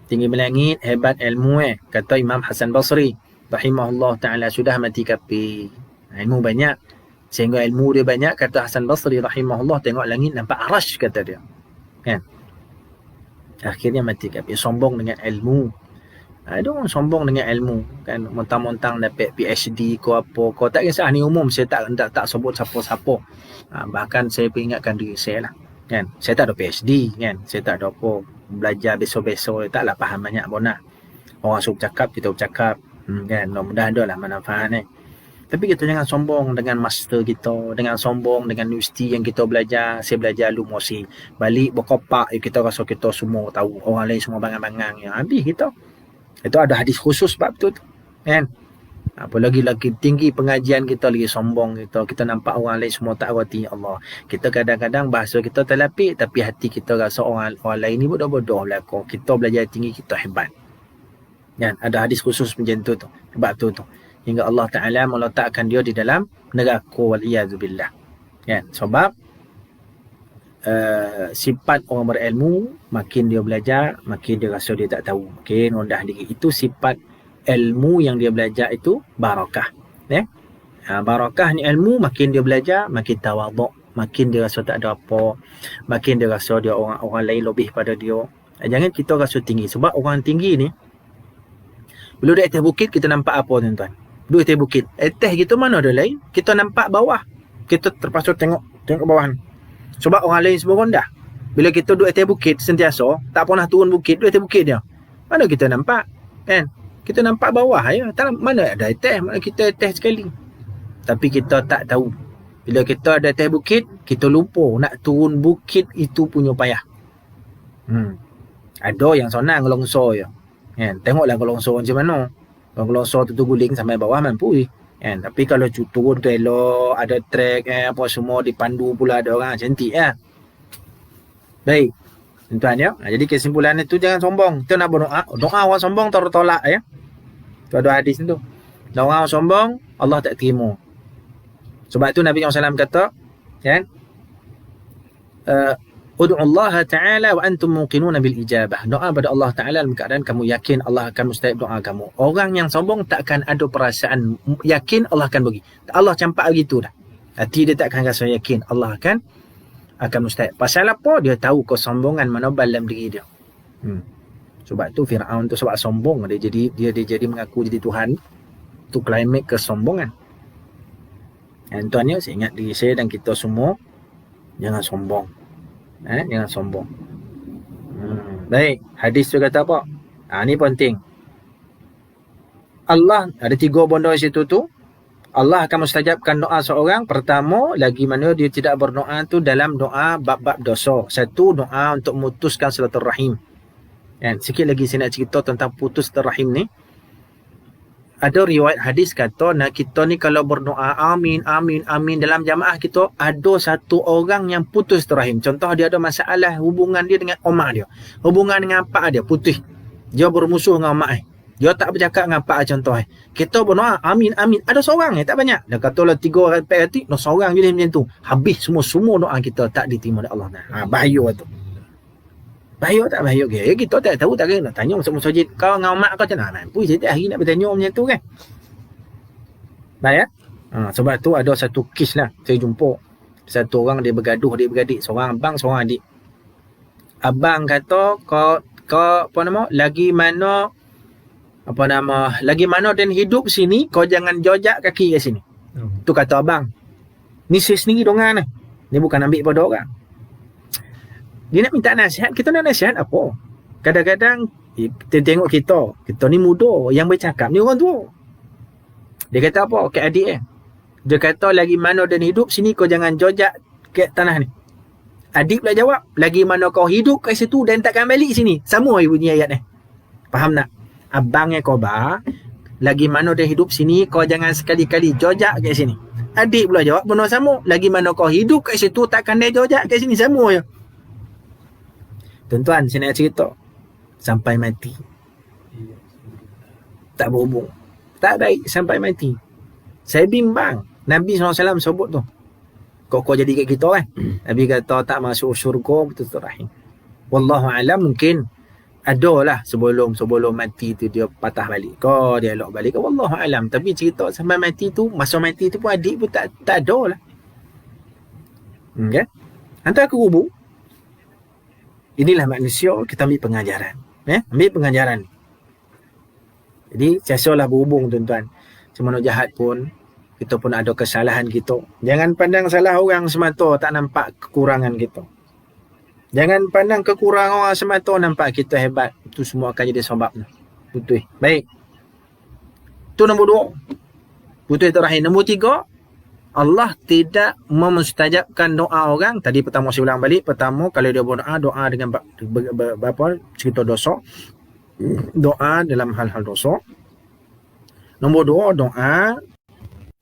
Tinggi melangit, hebat ilmu. Kata Imam Hasan Basri rahimahullah ta'ala, sudah mati kapi. Ilmu banyak. Sehingga ilmu dia banyak, kata Hasan Basri rahimahullah, tengok langit nampak arash, kata dia. Kan? Akhirnya mati kapi. Sombong dengan ilmu. Ada orang sombong dengan ilmu. Kan? Montang-montang dapat PhD ko apa. Kau tak kisah, ni umum. Saya tak sebut siapa-siapa. Bahkan saya peringatkan diri saya lah. Kan? Saya tak ada PhD. Kan? Saya tak ada apa. Belajar besok-besok. Taklah faham banyak pun lah. Orang suruh bercakap, kita bercakap. Kan? Mudah-mudahan ada lah manfaat ni. Tapi kita jangan sombong dengan master kita. Dengan sombong dengan universiti yang kita belajar. Saya belajar Lumosi. Balik berkopak. Kita rasa kita semua tahu. Orang lain semua bangang-bangang. Yang habis kita. Itu ada hadis khusus sebab tu. Kan? Apalagi lagi tinggi pengajian kita, lagi sombong kita nampak orang lain semua tak erti Allah. Kita kadang-kadang bahasa kita terlapik, tapi hati kita rasa orang lain ni bodoh-bodoh lah. Kita belajar tinggi, kita hebat. Kan? Ada hadis khusus macam tu. Sebab tu. Hingga Allah Ta'ala meletakkan dia di dalam neraka, waliyazubillah. Kan? Sebab sifat orang berilmu, makin dia belajar, makin dia rasa dia tak tahu, makin rendah diri. Itu sifat ilmu yang dia belajar, itu barakah. Barakah ni ilmu, makin dia belajar, makin tawaduk, makin dia rasa tak ada apa, makin dia rasa dia orang lain lebih pada dia. Jangan kita rasa tinggi. Sebab orang tinggi ni, bila di atas bukit, kita nampak apa, tuan-tuan? Di atas bukit, atas kita mana ada lain, kita nampak bawah, kita terpaksa tengok bawah ni. Sebab orang lain semua rendah. Bila kita duduk atas bukit sentiasa, tak pernah turun bukit, duduk atas bukit dia, mana kita nampak? Kan? Kita nampak bawah ya. Mana ada atas, mana kita atas sekali. Tapi kita tak tahu. Bila kita ada atas bukit, kita lupa nak turun bukit itu punya payah. Ada yang senang longsor je. Kan? Tengoklah kalau longsor macam mana. Kalau longsor tu guling sampai bawah mampu. Kan? Tapi kalau turun tu elok, ada trek, apa semua dipandu pula ada orang, cantik lah. Baik. Tuan ya. Jadi kesimpulan itu jangan sombong. Kita nak berdoa. Doa orang sombong tolak ya. Tu ada hadis tu. Doa orang sombong, Allah tak terima. Sebab tu Nabi SAW kata, kan? Ud'u Allah Ta'ala wa antum muqinuna bil ijabah. Doa pada Allah Ta'ala dalam keadaan kamu yakin Allah akan mustajab doa kamu. Orang yang sombong takkan ada perasaan yakin Allah akan bagi. Allah campak begitu dah. Hati dia takkan rasa yakin Allah akan mustajab. Pasal apa? Dia tahu kesombongan menobal dalam diri dia. Sebab tu Firaun tu sebab sombong dia jadi mengaku jadi Tuhan. Tu klimaks kesombongan. Dan tuan ya, saya ingat diri saya dan kita semua jangan sombong. Jangan sombong. Baik, hadis tu kata apa? Ni penting. Allah ada 3 benda di situ tu. Allah akan mustajabkan doa seorang. Pertama, lagi mana dia tidak berdoa tu dalam doa bab-bab dosa. Satu, doa untuk memutuskan silaturahim. Sikit lagi saya nak cerita tentang putus silaturahim ni. Ada riwayat hadis kata, kita ni kalau berdoa amin, amin, amin dalam jamaah kita, ada satu orang yang putus rahim. Contoh dia ada masalah hubungan dia dengan mak dia. Hubungan dengan pak dia putus. Dia bermusuh dengan mak dia tak bercakap dengan pak contoh. Kita berdoa amin, amin. Ada seorang tak banyak. Dia kata lah 3 orang hati, seorang je macam tu. Habis semua doa kita tak diterima oleh Allah. Bahaya tu. Bahaya tak bahaya ke? Kita tak tahu tak kena tanya masuk-masuk kau dengan mak kau macam mana? Mampu saya hari nak bertanya macam tu kan. Baik. Sebab tu ada satu kes lah saya jumpa. Satu orang dia bergaduh adik-beradik, seorang abang, seorang adik. Abang kata kau apa nama? Lagi mana dan hidup sini kau jangan jojak kaki kat sini. Tu kata abang. Ni saya sendiri dongan ni. Ni bukan ambil pada orang. Dia nak minta nasihat, kita nak nasihat apa? Kadang-kadang kita tengok kita ni muda, yang bercakap ni orang tua. Dia kata apa kat adik Dia kata lagi mana dan hidup sini kau jangan jojak kat tanah ni. Adik pula jawab, lagi mana kau hidup kat situ dan takkan balik sini. Sama bunyi ayat ni. Faham tak? Abangnya khabar, lagi mana dan hidup sini kau jangan sekali-kali jojak kat sini. Adik pula jawab benar sama, lagi mana kau hidup kat situ takkan dia jojak kat sini. Sama je. Tuan-tuan, saya nak cerita. Sampai mati. Tak berhubung. Tak baik sampai mati. Saya bimbang. Nabi SAW sebut tu. Kau jadi kat kita kan? Nabi kata tak masuk syurga betul-betul rahim. Wallahu'alam mungkin adalah sebelum mati tu dia patah balik. Kau dia elok balik. Wallahu'alam. Tapi cerita sampai mati tu, masa mati tu pun adik pun tak ada lah. Kan? Hantar ke kubur. Inilah manusia, kita ambil pengajaran. Ambil pengajaran. Jadi, siasalah berhubung tuan-tuan. Semana jahat pun, kita pun ada kesalahan kita. Jangan pandang salah orang semata, tak nampak kekurangan kita. Jangan pandang kekurangan orang semata, nampak kita hebat. Itu semua akan jadi sebab. Betul. Baik. Itu nombor 2. Putus terakhir. Nombor 3. Allah tidak memustajabkan doa orang. Tadi pertama saya ulang balik. Pertama, kalau dia berdoa, doa dengan cerita dosa. Doa dalam hal-hal dosa. Nombor 2, doa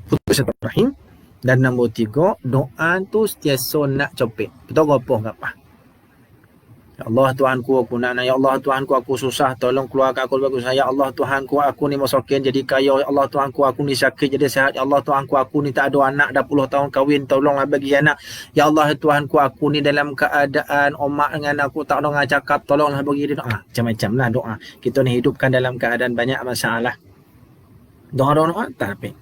putus rahim. Dan nombor 3, doa tu setiasa nak copet. Kita apa? Ya Allah Tuhanku, aku nak. Ya Allah Tuhanku, aku susah, tolong keluarkan aku dari susah. Ya Allah Tuhanku, aku ni masakin jadi kaya. Ya Allah Tuhanku, aku ni sakit jadi sihat. Ya Allah Tuhanku, aku ni tak ada anak, dah puluh tahun kahwin, tolonglah bagi anak. Ya Allah Tuhanku, aku ni dalam keadaan omak dengan aku tak ada orang cakap, tolonglah bagi dia. Macam-macam lah doa. Kita ni hidupkan dalam keadaan banyak masalah. Doa-doa tak apa.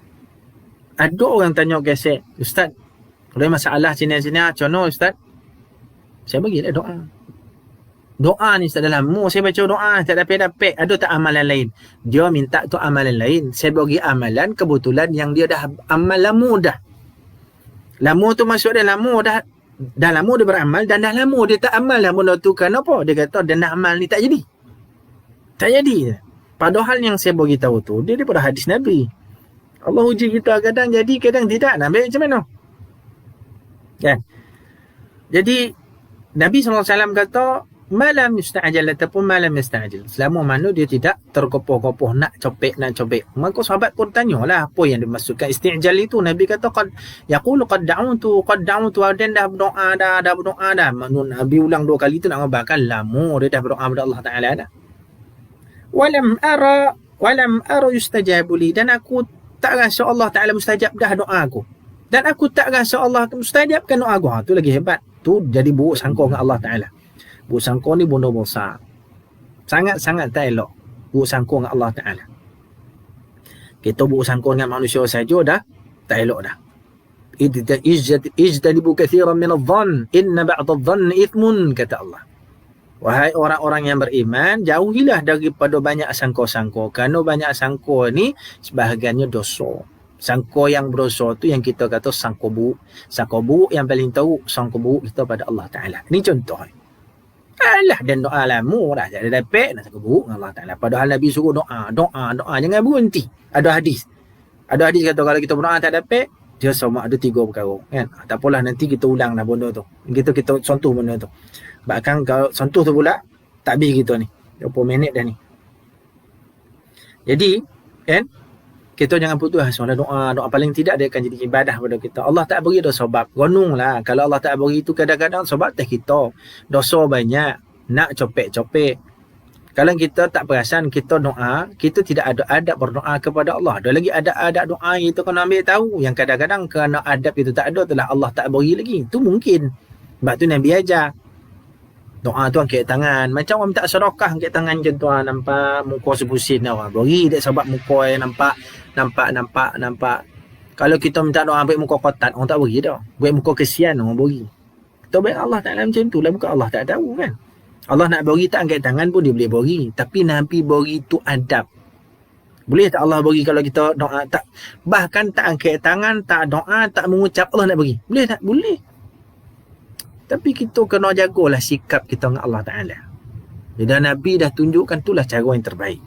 Ada orang tanya gesek, Ustaz, kalau masalah sini-sini, contoh Ustaz, saya bagilah doa. Doa ni tak dalam mu, saya baca doa tak dapat. Ada tak amalan lain? Dia minta tu amalan lain. Saya bagi amalan kebetulan yang dia dah amal lama dah. Lama tu maksud dia lama dah lama dia beramal dan dah lama dia tak amal lah benda tu. Kenapa? Dia kata dan amal ni tak jadi. Tak jadi. Padahal yang saya bagi tahu tu dia daripada hadis Nabi. Allah uji kita kadang jadi kadang tidak. Nak ambil macam mana? Kan? Jadi Nabi SAW kata malam musta'jal ataupun malam musta'jal, selama mana dia tidak terkopoh-kopoh nak copek, maka sahabat pun tanyalah apa yang dimaksudkan isti'jal itu. Nabi kata qad yaqulu qad da'utu dan dah berdoa dah. Nabi ulang 2 kali tu nak ngabarkan lama dia dah berdoa kepada Allah Taala dah. walam ara yustajabu li, dan aku tak rasa Allah Taala mustajab dah doa aku, dan aku tak rasa Allah mustajabkan doa aku. Tu lagi hebat, tu jadi buruk sangka dengan Allah Taala. Buruk sangka ni benda besar, sangat-sangat tak elok buruk sangka dengan Allah Taala. Kita buruk sangka dengan manusia saja dah tak elok dah. Ijtanibu kathiran min adh-dhann inna ba'd adh-dhann ithmun, kata Allah. Wahai orang-orang yang beriman, jauhilah daripada banyak sangka-sangka, kerana banyak sangka ni sebahagiannya dosa. Sangka yang berdosa tu yang kita kata sangka buruk. Sangka buruk yang paling tahu sangka buruk kita pada Allah Taala. Ni contoh. Alah, dan doa lama dah jadi dapat nak sangka buruk dengan Allah Taala. Padahal Nabi suruh doa, jangan berhenti. Ada hadis kata kalau kita berdoa tak dapat, dia sama ada 3 perkara, kan? Tak apalah, nanti kita ulang lah benda tu. Kita contoh benda tu. Bahkan kalau contoh tu pula tak habis kita ni 20 minit dah ni. Jadi kan, kita jangan putus asa doa paling tidak dia akan jadi ibadah pada kita. Allah tak beri dah sebab. Gononglah kalau Allah tak beri itu, kadang-kadang sebab tak kita. Dosa banyak, nak copek-copek. Kalau kita tak perasan kita doa, kita tidak ada adab berdoa kepada Allah. Ada lagi adab doa yang kita kena ambil tahu. Yang kadang-kadang kerana adab itu tak ada, telah Allah tak beri lagi. Itu mungkin. Sebab tu Nabi ajar. Doa tu angkat tangan. Macam orang minta sedekah angkat tangan macam tu. Nampak muka sebusin orang. Beri dia sebab muka yang nampak. Kalau kita minta doa ambil muka kotak, orang tak beri dah. Buat muka kesian orang beri. Kita baik Allah Ta'ala macam tu lah. Bukan Allah tak tahu kan. Allah nak beri tak angkat tangan pun dia boleh beri. Tapi Nabi beri tu adab. Boleh tak Allah beri kalau kita doa tak, bahkan tak angkat tangan, tak doa, tak mengucap, Allah nak beri? Boleh tak? Boleh. Tapi kita kena jagalah sikap kita dengan Allah Ta'ala. Dan Nabi dah tunjukkan itulah cara yang terbaik.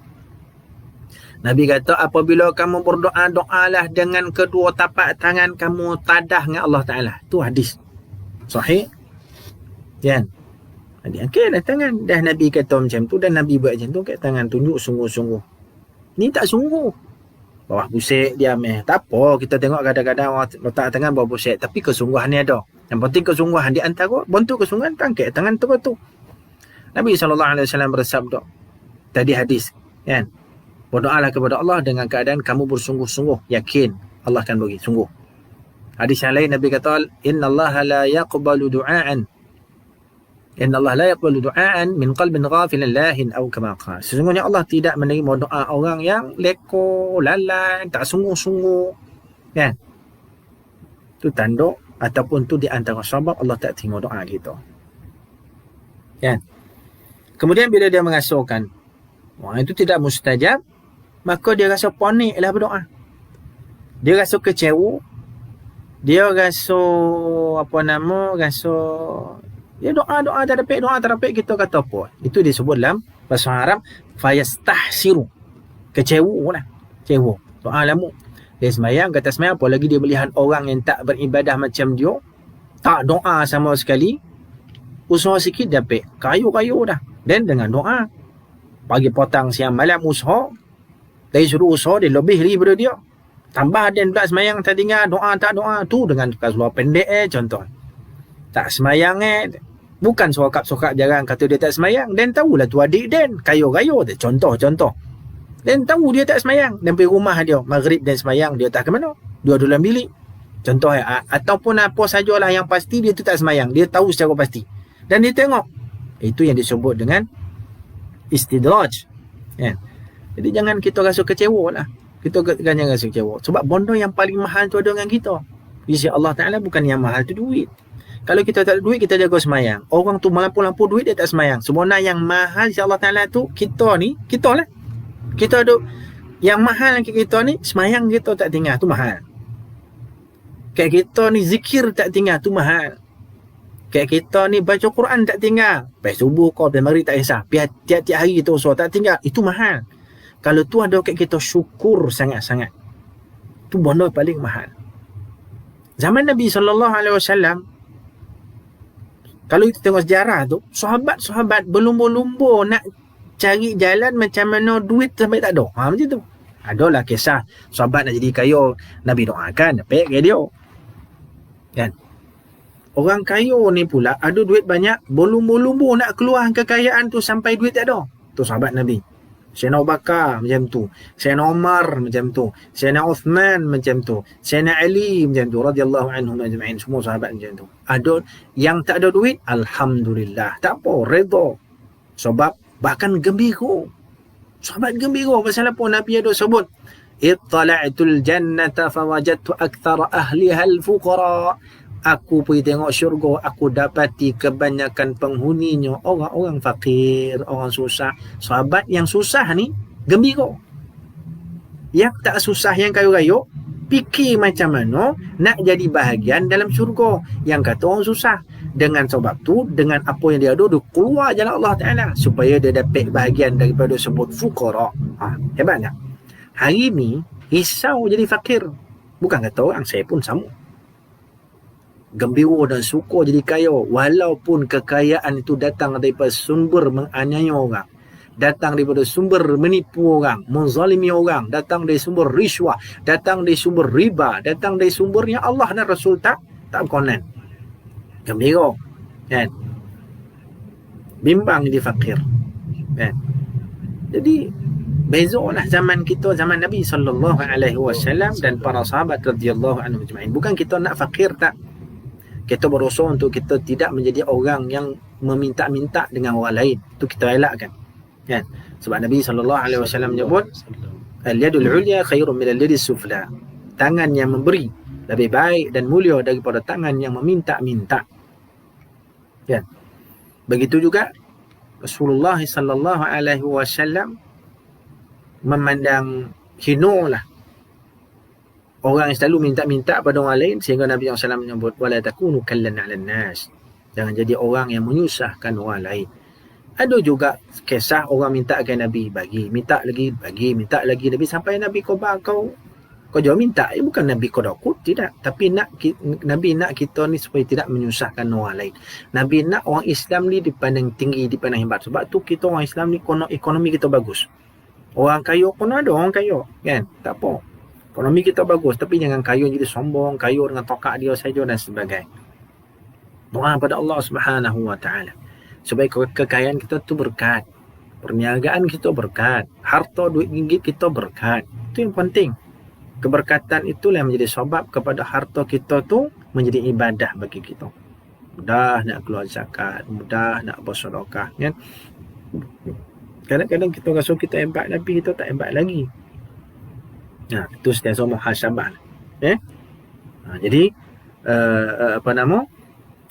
Nabi kata apabila kamu berdoa, doalah dengan kedua tapak tangan kamu tadah dengan Allah Ta'ala. Tu hadis sahih. Kan? Angkatlah tangan. Dah Nabi kata macam tu, dan Nabi buat macam tu, angkat tangan, tunjuk sungguh-sungguh. Ni tak sungguh. Bawah pusat diam tak apa, kita tengok kadang-kadang orang letak tangan bawah pusat, tapi kesungguhan ni ada. Yang penting kesungguhan di antara bentuk kesungguhan, angkat tangan tu. Nabi SAW bersabda tadi hadis, kan? Berdoalah kepada Allah dengan keadaan kamu bersungguh-sungguh, yakin Allah akan bagi sungguh. Hadis yang lain Nabi kata, innallaha la yaqbalu du'aan min qalbin ghafilan lahin atau kama qala. Sesungguhnya Allah tidak menerima doa orang yang leko, lalai, tak sungguh-sungguh. Kan? Tu tanda ataupun tu di antara sebab Allah tak terima doa kita. Kan? Kemudian bila dia merasakan orang itu tidak mustajab, maka dia rasa paniklah berdoa. Dia rasa kecewa. Dia rasa dia doa tak dapat, kita kata apa? Itu disebut dalam bahasa Arab fayastahsiru. Kecewa lah. Doa lama. Dia semayang, kata semayang, apalagi dia melihat orang yang tak beribadah macam dia, tak doa sama sekali, usaha sikit dapat. Kayu dah. Dan dengan doa, pagi petang siang malam usaha, dari suruh usaha dia lebih daripada dia. Tambah dan pula semayang tak tinggal, doa tak doa. Tu dengan keluar pendek contoh. Tak semayang bukan sokap jarang kata dia tak semayang, dan tahulah tu adik dan kayu-kayu dia contoh, dan tahu dia tak semayang, dan pergi rumah dia maghrib dan semayang, dia tak ke mana, dia dalam bilik contoh, ataupun apa sajalah yang pasti dia tu tak semayang, dia tahu secara pasti dan dia tengok. Itu yang disebut dengan istidraj, kan? Jadi jangan kita rasa kecewa lah, kita jangan rasa kecewa, sebab benda yang paling mahal tu ada dengan kita. Sisi Allah Ta'ala bukan yang mahal tu duit. Kalau kita tak ada duit, kita jaga semayang. Orang tu melampu-lampu duit, dia tak semayang. Sebenarnya yang mahal insya Allah Ta'ala tu, kita lah. Kita ada yang mahal kita ni, semayang kita tak tinggal, tu mahal. Kayak kita ni zikir tak tinggal, tu mahal. Kayak kita ni baca Quran tak tinggal. Lepas subuh kau, lepas maghrib tak kisah. Tiap-tiap hari kita usaha tak tinggal, itu mahal. Kalau tu ada kat kita syukur sangat-sangat. Tu benda paling mahal. Zaman Nabi SAW, Kalau kita tengok sejarah tu, sahabat-sahabat berlumba-lumba nak cari jalan macam mana duit sampai tak ada. Macam tu. Adalah kisah sahabat nak jadi kaya, Nabi doakan, dapat ke dia. Kan? Orang kaya ni pula ada duit banyak, berlumba-lumba nak keluar kekayaan tu sampai duit tak ada. Tu sahabat Nabi. Sayyidina Abu Bakar macam tu, Sayyidina Umar macam tu, Sayyidina Uthman macam tu, Sayyidina Ali macam tu, radhiyallahu anhum ajma'in, semua sahabat macam tu. Ada yang tak ada duit, alhamdulillah, tak apa, redha. Sebab bahkan gembira. Sahabat gembira pasal apa? Nabi ada sebut, ittala'tul jannata fawajadtu aktsara ahliha al-fuqara. Aku pergi tengok syurga, aku dapati kebanyakan penghuninya orang-orang fakir, orang susah. Sahabat yang susah ni gembira. Yang tak susah, yang kayu-kayu, fikir macam mana nak jadi bahagian dalam syurga. Yang kata orang susah, dengan sebab tu, dengan apa yang dia ada, dia keluar jalan Allah Ta'ala supaya dia dapat bahagian daripada sebut fuqara. Hebat tak? Hari ni risau jadi fakir. Bukan kata orang, saya pun sama. Gembira dan suka jadi kaya, walaupun kekayaan itu datang daripada sumber menganiaya orang, datang daripada sumber menipu orang, menzalimi orang, datang dari sumber riswah, datang dari sumber riba, datang dari sumber yang Allah dan Rasul tak berkenan. Gembira, kan? Bimbang jadi fakir, kan? Jadi bezalah zaman kita, zaman Nabi SAW dan para sahabat radhiyallahu anhum ajma'in. Bukan kita nak fakir, tak. Kita berusaha untuk kita tidak menjadi orang yang meminta-minta dengan orang lain. Itu kita elakkan. Kan? Sebab Nabi SAW menyebut, al-yadul ulya khairun min al-yadis sufla. Tangan yang memberi lebih baik dan mulia daripada tangan yang meminta-minta. Kan? Begitu juga Rasulullah SAW memandang hinalah orang yang selalu minta-minta pada orang lain, sehingga Nabi SAW menyebut, wala takunu kallan 'alan nas. Jangan jadi orang yang menyusahkan orang lain. Ada juga kisah orang minta ke Nabi, bagi, minta lagi, bagi, minta lagi. Nabi sampai Nabi kau jauh minta. Bukan Nabi kau takut, tidak. Tapi Nabi nak kita ni supaya tidak menyusahkan orang lain. Nabi nak orang Islam ni dipandang tinggi, dipandang hebat. Sebab tu kita orang Islam ni ekonomi kita bagus. Orang kaya pun ada orang kaya, kan? Tak apa. Ekonomi kita bagus, tapi jangan kayu jadi sombong, kayu dengan tokak dia saja dan sebagainya. Doa pada Allah Subhanahu wa taala supaya kekayaan kita tu berkat, perniagaan kita berkat, harta duit ringgit kita berkat. Itu yang penting. Keberkatan itulah yang menjadi sebab kepada harta kita tu menjadi ibadah bagi kita. Mudah nak keluar zakat, mudah nak bersedekah, kan? Kadang-kadang kita rasa kita hebat, tapi kita tak hebat lagi. Itu sentiasa muhasabah. Jadi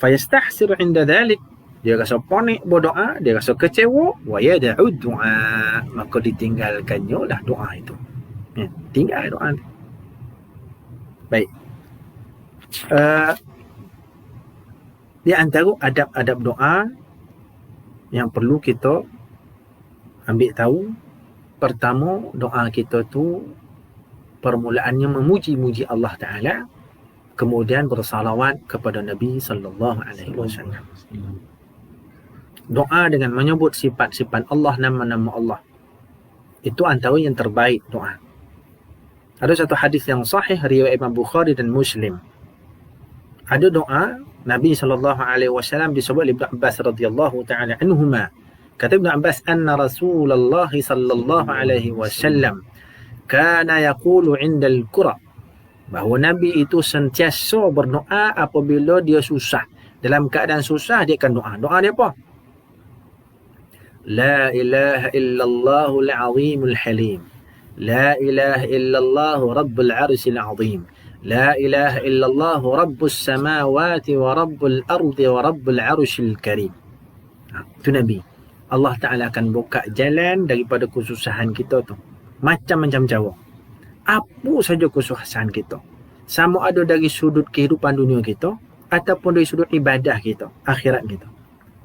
fayastahsir inda dhalik, dia rasa panik berdoa, dia rasa kecewa, wa yad'u du'a, maka ditinggalkannya lah doa itu. Tinggal doa. Baik. Di antara adab-adab doa yang perlu kita ambil tahu, pertama, doa kita tu permulaannya memuji-muji Allah Ta'ala, kemudian bersalawat kepada Nabi sallallahu alaihi wasallam. Doa dengan menyebut sifat-sifat Allah, nama-nama Allah, itu antara yang terbaik doa. Ada satu hadis yang sahih riwayat Imam Bukhari dan Muslim. Ada doa Nabi sallallahu alaihi wasallam disebut Ibnu Abbas radhiyallahu ta'ala anhuma. Kata Ibnu Abbas, anna Rasulullah sallallahu alaihi wasallam kana yaqulu 'indal qura, bahawa Nabi itu sentiasa berdoa apabila dia susah. Dalam keadaan susah dia akan doa. Doa dia apa? La ilaha illallahul azimul halim. La ilaha illallah rabbul arsyil azim. La ilaha illallah rabbus samawati wa rabbul ardi wa rabbul arsyil karim. Itu Nabi. Allah Ta'ala akan buka jalan daripada kesusahan kita tu. Macam-macam cara. Apa saja kesusahan kita. Sama ada dari sudut kehidupan dunia kita ataupun dari sudut ibadah kita, akhirat kita.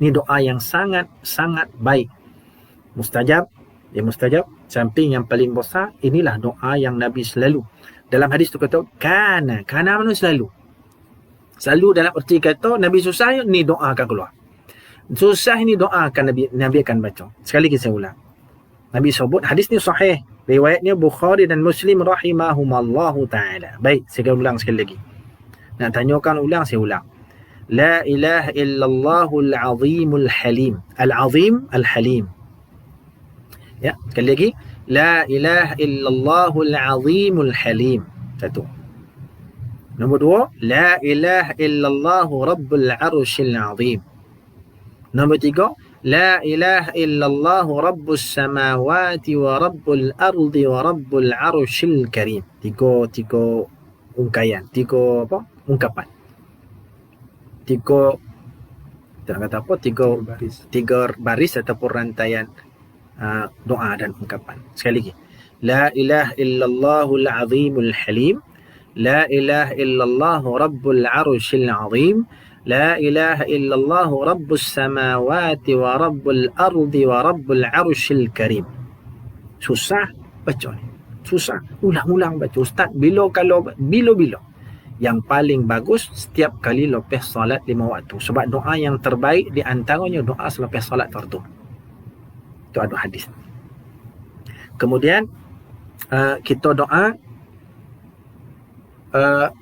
Ini doa yang sangat-sangat baik. Mustajab. Ya mustajab. Samping yang paling besar, inilah doa yang Nabi selalu. Dalam hadis tu kata, kana mana selalu. Selalu dalam erti kata, Nabi susah, ni doa akan keluar. Susah ini doa akan Nabi akan baca. Sekali lagi saya ulang. Nabi sebut hadis ni sahih. Riwayatnya Bukhari dan Muslim rahimahumallahu ta'ala. Baik, saya ulang sekali lagi. Nak tanyakan ulang, saya ulang. La ilaha illallahul azimul halim. Al-azim, al-halim. Ya, sekali lagi. La ilaha illallahul azimul halim. Satu. Nombor dua. La ilaha illallahu rabbul arshil azim. Nombor tiga. La ilaha illallah rabbus samawati wa rabbul ardi wa rabbul arshil karim. Tiga ungkayan, ungkapan. Tiga baris ataupun rantaian doa dan ungkapan. Sekali lagi. La ilaha illallahul azimul halim. La ilaha illallah rabbul arshil azim. La ilaha illallah rabbus samawati wa rabbul ardi wa rabbul arshil karim. Susah baca ni. Susah. Ulang-ulang baca. Ustaz, bila. Yang paling bagus setiap kali lepas solat 5 waktu. Sebab doa yang terbaik di antaranya doa selepas solat fardu. Itu ada hadis. Kemudian kita doa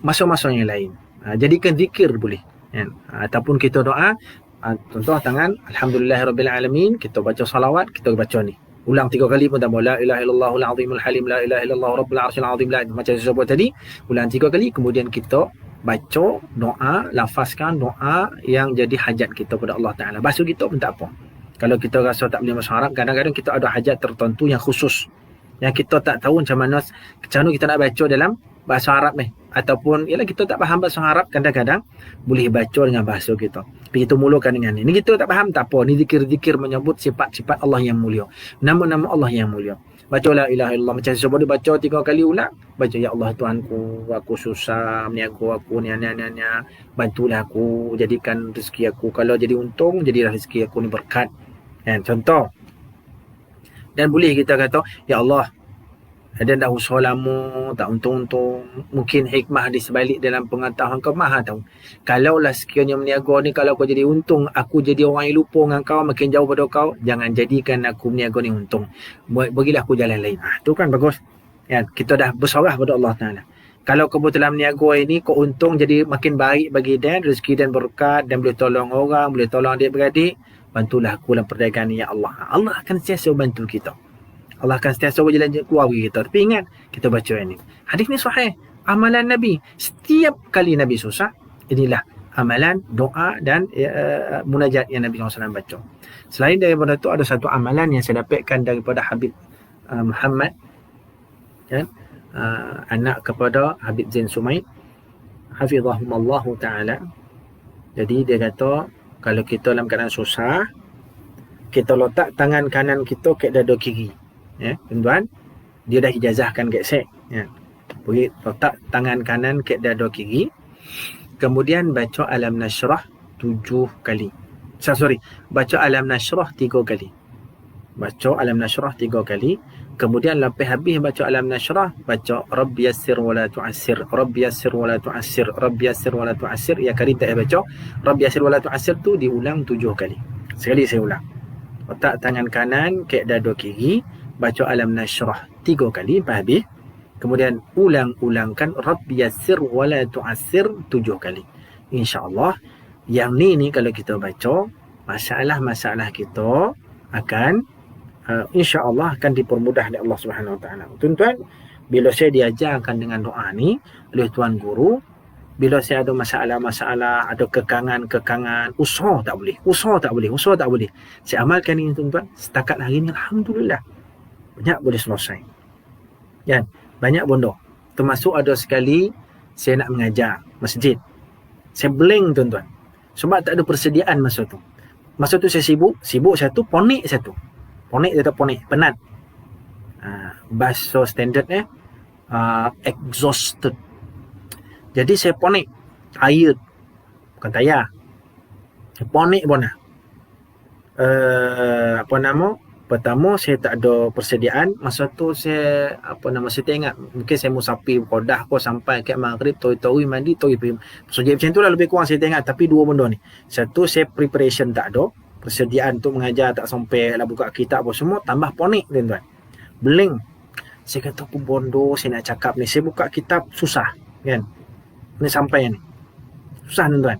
masa-masa yang lain. Jadikan zikir boleh. Ataupun kita doa, contoh tangan alhamdulillahirabbil kita baca salawat, kita baca ni ulang 3 kali pun tak boleh. La ilaha illallahul azimul halim, la ilaha illallah rabbul arsyil azim, macam saya sebut tadi, ulang 3 kali. Kemudian kita baca doa, lafazkan doa yang jadi hajat kita pada Allah Ta'ala. Bahasa kita pun tak apa. Kalau kita rasa tak boleh bahasa Arab, kadang-kadang kita ada hajat tertentu yang khusus, yang kita tak tahu macam mana kita nak baca dalam bahasa Arab ni, ataupun ialah kita tak faham bahasa Arab, kadang-kadang boleh baca dengan bahasa kita. Tapi kita mulakan dengan ni. Ni kita tak faham, tak apa. Ni zikir-zikir menyebut sifat-sifat Allah yang mulia, nama-nama Allah yang mulia. Baca la ilaha illallah, macam saya boleh baca 3 kali ulang. Baca ya Allah Tuhanku, aku susah, meniaga aku ni, bantulah aku, jadikan rezeki aku, kalau jadi untung, jadilah rezeki aku ni berkat. Contoh. Dan boleh kita kata, ya Allah, ada dah usaha lama, tak untung-untung. Mungkin hikmah di sebalik dalam pengetahuan kau, maha tahu. Kalaulah sekiranya meniaga ni, kalau kau jadi untung, aku jadi orang yang lupa dengan kau, makin jauh pada kau, jangan jadikan aku meniaga ni untung. Bagilah aku jalan lain. Itu kan bagus. Kita dah berserah pada Allah Ta'ala. Kalau kebetulan meniaga ini, kau untung, jadi makin baik bagi dan rezeki dan berkat, dan boleh tolong orang, boleh tolong adik-beradik, bantulah aku dalam perdagangan ni, ya Allah. Allah akan sentiasa bantu kita. Allah akan sentiasa berjalan keluar bagi kita. Tapi ingat, kita baca ini. Hadis ni sahih. Amalan Nabi. Setiap kali Nabi susah, inilah amalan, doa dan munajat yang Nabi SAW baca. Selain daripada itu, ada satu amalan yang saya dapatkan daripada Habib Muhammad, anak kepada Habib Zain Sumaid, hafizahumullahu ta'ala. Jadi dia kata, kalau kita dalam keadaan susah, kita letak tangan kanan kita ke dada kiri. Tuan-tuan, dia dah ijazahkan kat saya. Boleh letak tangan kanan ke dada kiri. Kemudian baca Alam Nashrah 7 kali. Baca Alam Nashrah 3 kali. Baca Alam Nashrah 3 kali. Kemudian lepas habis baca Alam Nashrah, baca Rabbi yassir wa la tu'assir, Rabbi yassir wa la tu'assir, Rabbi yassir wa la tu'assir. Ya karim tak baca Rabbi yassir wa la tu'assir tu diulang 7 kali. Sekali saya ulang. Letak tangan kanan ke dada kiri, baca Alam Nashrah 3 kali, lepas habis. Kemudian ulang-ulangkan Rabbi yassir wa la tu'assir 7 kali. InsyaAllah, yang ni kalau kita baca, masalah-masalah kita akan insyaAllah akan dipermudah oleh Allah Subhanahu Wa Taala. Tuan-tuan, bila saya diajarkan dengan doa ni oleh Tuan Guru, bila saya ada masalah-masalah, ada kekangan-kekangan, usaha tak boleh. Saya amalkan ini, tuan-tuan. Setakat hari ni, alhamdulillah, banyak boleh selesai. Banyak bondo. Termasuk ada sekali saya nak mengajar masjid. Saya blank, tuan-tuan. Sebab tak ada persediaan masa tu. Masa tu saya sibuk satu, ponik satu. Ponik, penat. Bahasa standard exhausted. Jadi saya ponik. Tired. Bukan tayar. Ponik pun lah. Pertama, saya tak ada persediaan. Masa tu saya, saya tengok, mungkin saya musafir Kodah ko sampai ke maghrib, toi mandi, toi pergi. So, macam tu lah lebih kurang saya tengok. Tapi 2 benda ni. Satu, saya preparation tak ada. persediaan untuk mengajar tak sampai lah, buka kitab apa semua, tambah panik tuan-tuan. Blank. Saya kata aku bodoh saya nak cakap ni, saya buka kitab susah kan. Ni sampai ni. Susah tuan-tuan.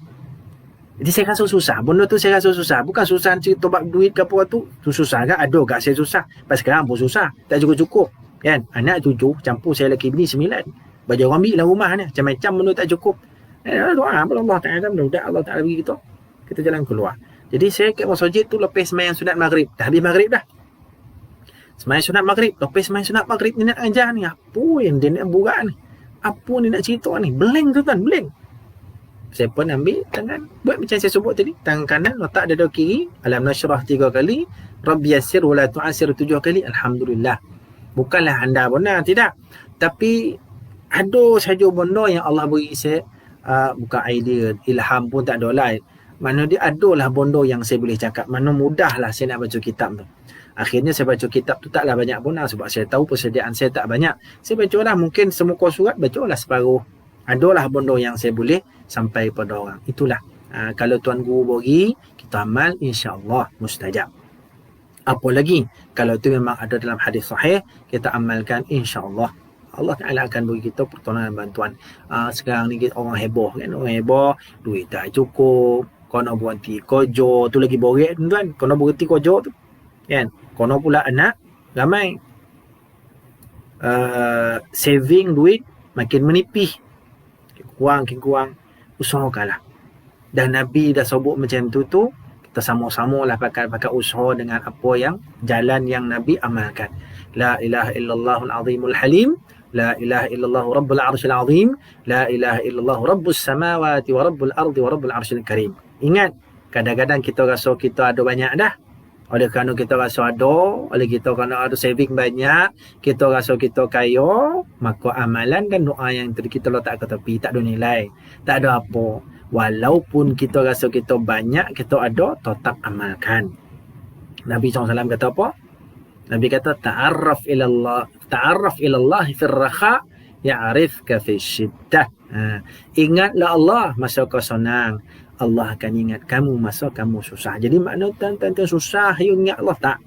Jadi saya rasa susah. Benda tu saya rasa susah. Bukan susah cerita bab duit ke apa tu. Tu susah kan? Ada kat saya susah. Pas sekarang pun susah. Tak cukup-cukup. Kan? Anak 7, campur saya lelaki bini 9. Baju orang ambil lah rumah ni. Macam-macam benda tak cukup. Doa Allah Ta'ala. Mudah Allah Ta'ala bagi kita. Kita jalan keluar. Jadi saya kat masjid tu lepas sembahyang sunat maghrib. Dah habis maghrib dah. Sembahyang sunat maghrib. Lepas sembahyang sunat maghrib ni nak ajar ni. Apa yang dia nak buat ni? Apa ni nak cerita ni? Blank tu tuan. Blank. Saya pun ambil tangan, buat macam saya sebut tadi, tangan kanan letak dada kiri, alam nasyrah 3 kali, rabbi yassir wa la tu'assir 7 kali, alhamdulillah. Bukanlah anda benar, tidak, tapi ada saja benda yang Allah beri saya, bukan idea, ilham pun tak ada lah. Mana dia adalah benda yang saya boleh cakap, mana mudahlah saya nak baca kitab tu. Akhirnya saya baca kitab tu taklah banyak pun sebab saya tahu persediaan saya tak banyak. Saya bacalah mungkin semuka surat, bacalah separuh. Adalah benda yang saya boleh sampai pada orang. Itulah. Kalau Tuan Guru bagi, kita amal, insya-Allah mustajab. Apa lagi? Kalau itu memang ada dalam hadis sahih, kita amalkan, insya-Allah. Allah Ta'ala akan bagi kita pertolongan bantuan. Sekarang ni orang heboh kan? Orang heboh, duit tak cukup, kono berhenti kojo, tu lagi borek tuan. Kono berhenti kojo tu. Kan? Kono pula anak, ramai. Saving duit makin menipis. Kurang, usahakanlah. Dan Nabi dah sebut macam tu, kita sama-sama lah pakai usaha dengan apa yang jalan yang Nabi amalkan. La ilaha illallahul azimul halim, la ilaha illallah rabbul arsyil azim, la ilaha illallah rabbus samawati wa rabbul ardi wa rabbul arsyil karim. Ingat, kadang-kadang kita rasa kita ada banyak dah. Oleh kerana kita rasa ada, oleh kita kerana ada saving banyak, kita rasa kita kaya, maka amalan dan doa yang kita letak ke tepi, tak ada nilai, tak ada apa. Walaupun kita rasa kita banyak, kita ada, tetap amalkan. Nabi SAW kata apa? Nabi kata, ta'arraf ilallah fil rakha, ya'rifka fil syiddah. Ingatlah Allah masa kau senang, Allah akan ingat kamu masa kamu susah. Jadi makna time susah, you ingat Allah tak?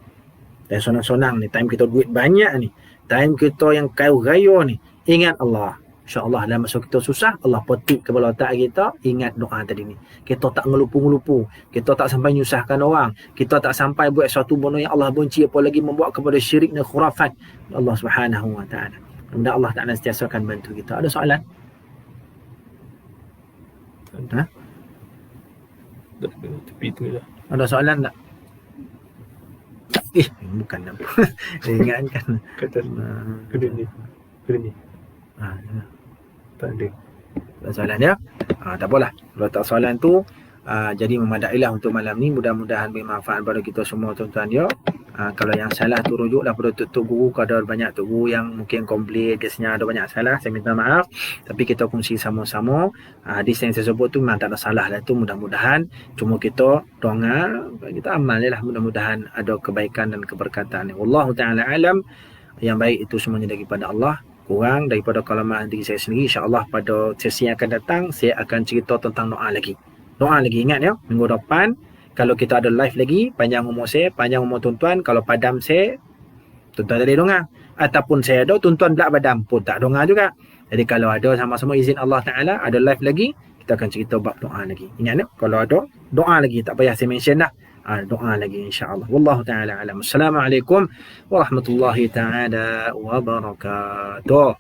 Time sonang-sonang ni, time kita duit banyak ni, time kita yang kaya-raya ni, ingat Allah. InsyaAllah dalam masa kita susah, Allah petik kepala otak kita, ingat doa tadi ni. Kita tak ngelupu-ngelupu, kita tak sampai nyusahkan orang, kita tak sampai buat suatu benda yang Allah benci, apalagi membawa kepada syirik dan khurafat Allah Subhanahu Wa Ta'ala. Mudah Allah Ta'ala sentiasa akan bantu kita. Ada soalan? Tepi tu lah. Ada soalan tak? Bukan apa. Ingatkan. Kata ni. Tak ada. Tak soalan ya? Tak apalah. Kalau tak soalan tu, jadi memadailah untuk malam ni. Mudah-mudahan bermanfaat pada kita semua tuan-tuan ya. Kalau yang salah tu rujuklah pada Tok Guru. Kalau ada banyak Tok Guru yang mungkin komplain, kesnya ada banyak salah, saya minta maaf. Tapi kita kongsi sama-sama. Hadis yang saya sebut tu memang tak ada salah lah tu. Mudah-mudahan cuma kita doa, kita amal lah. Mudah-mudahan ada kebaikan dan keberkatan. Wallahu ta'ala alam. Yang baik itu semuanya daripada Allah. Kurang daripada kelemahan diri saya sendiri. InsyaAllah pada sesi yang akan datang, saya akan cerita tentang doa lagi. Doa lagi, ingat ya. Minggu depan, kalau kita ada live lagi, panjang umur saya, panjang umur tuan-tuan. Kalau padam saya, tuan-tuan tak boleh dengar. Ataupun saya ada, tuan-tuan pula padam pun tak dengar juga. Jadi kalau ada sama-sama izin Allah Ta'ala, ada live lagi, kita akan cerita bab doa lagi. Ingat ya, kalau ada doa lagi, tak payah saya mention dah. Doa lagi insyaAllah. Wallahu ta'ala alam. Assalamualaikum warahmatullahi ta'ala wabarakatuh.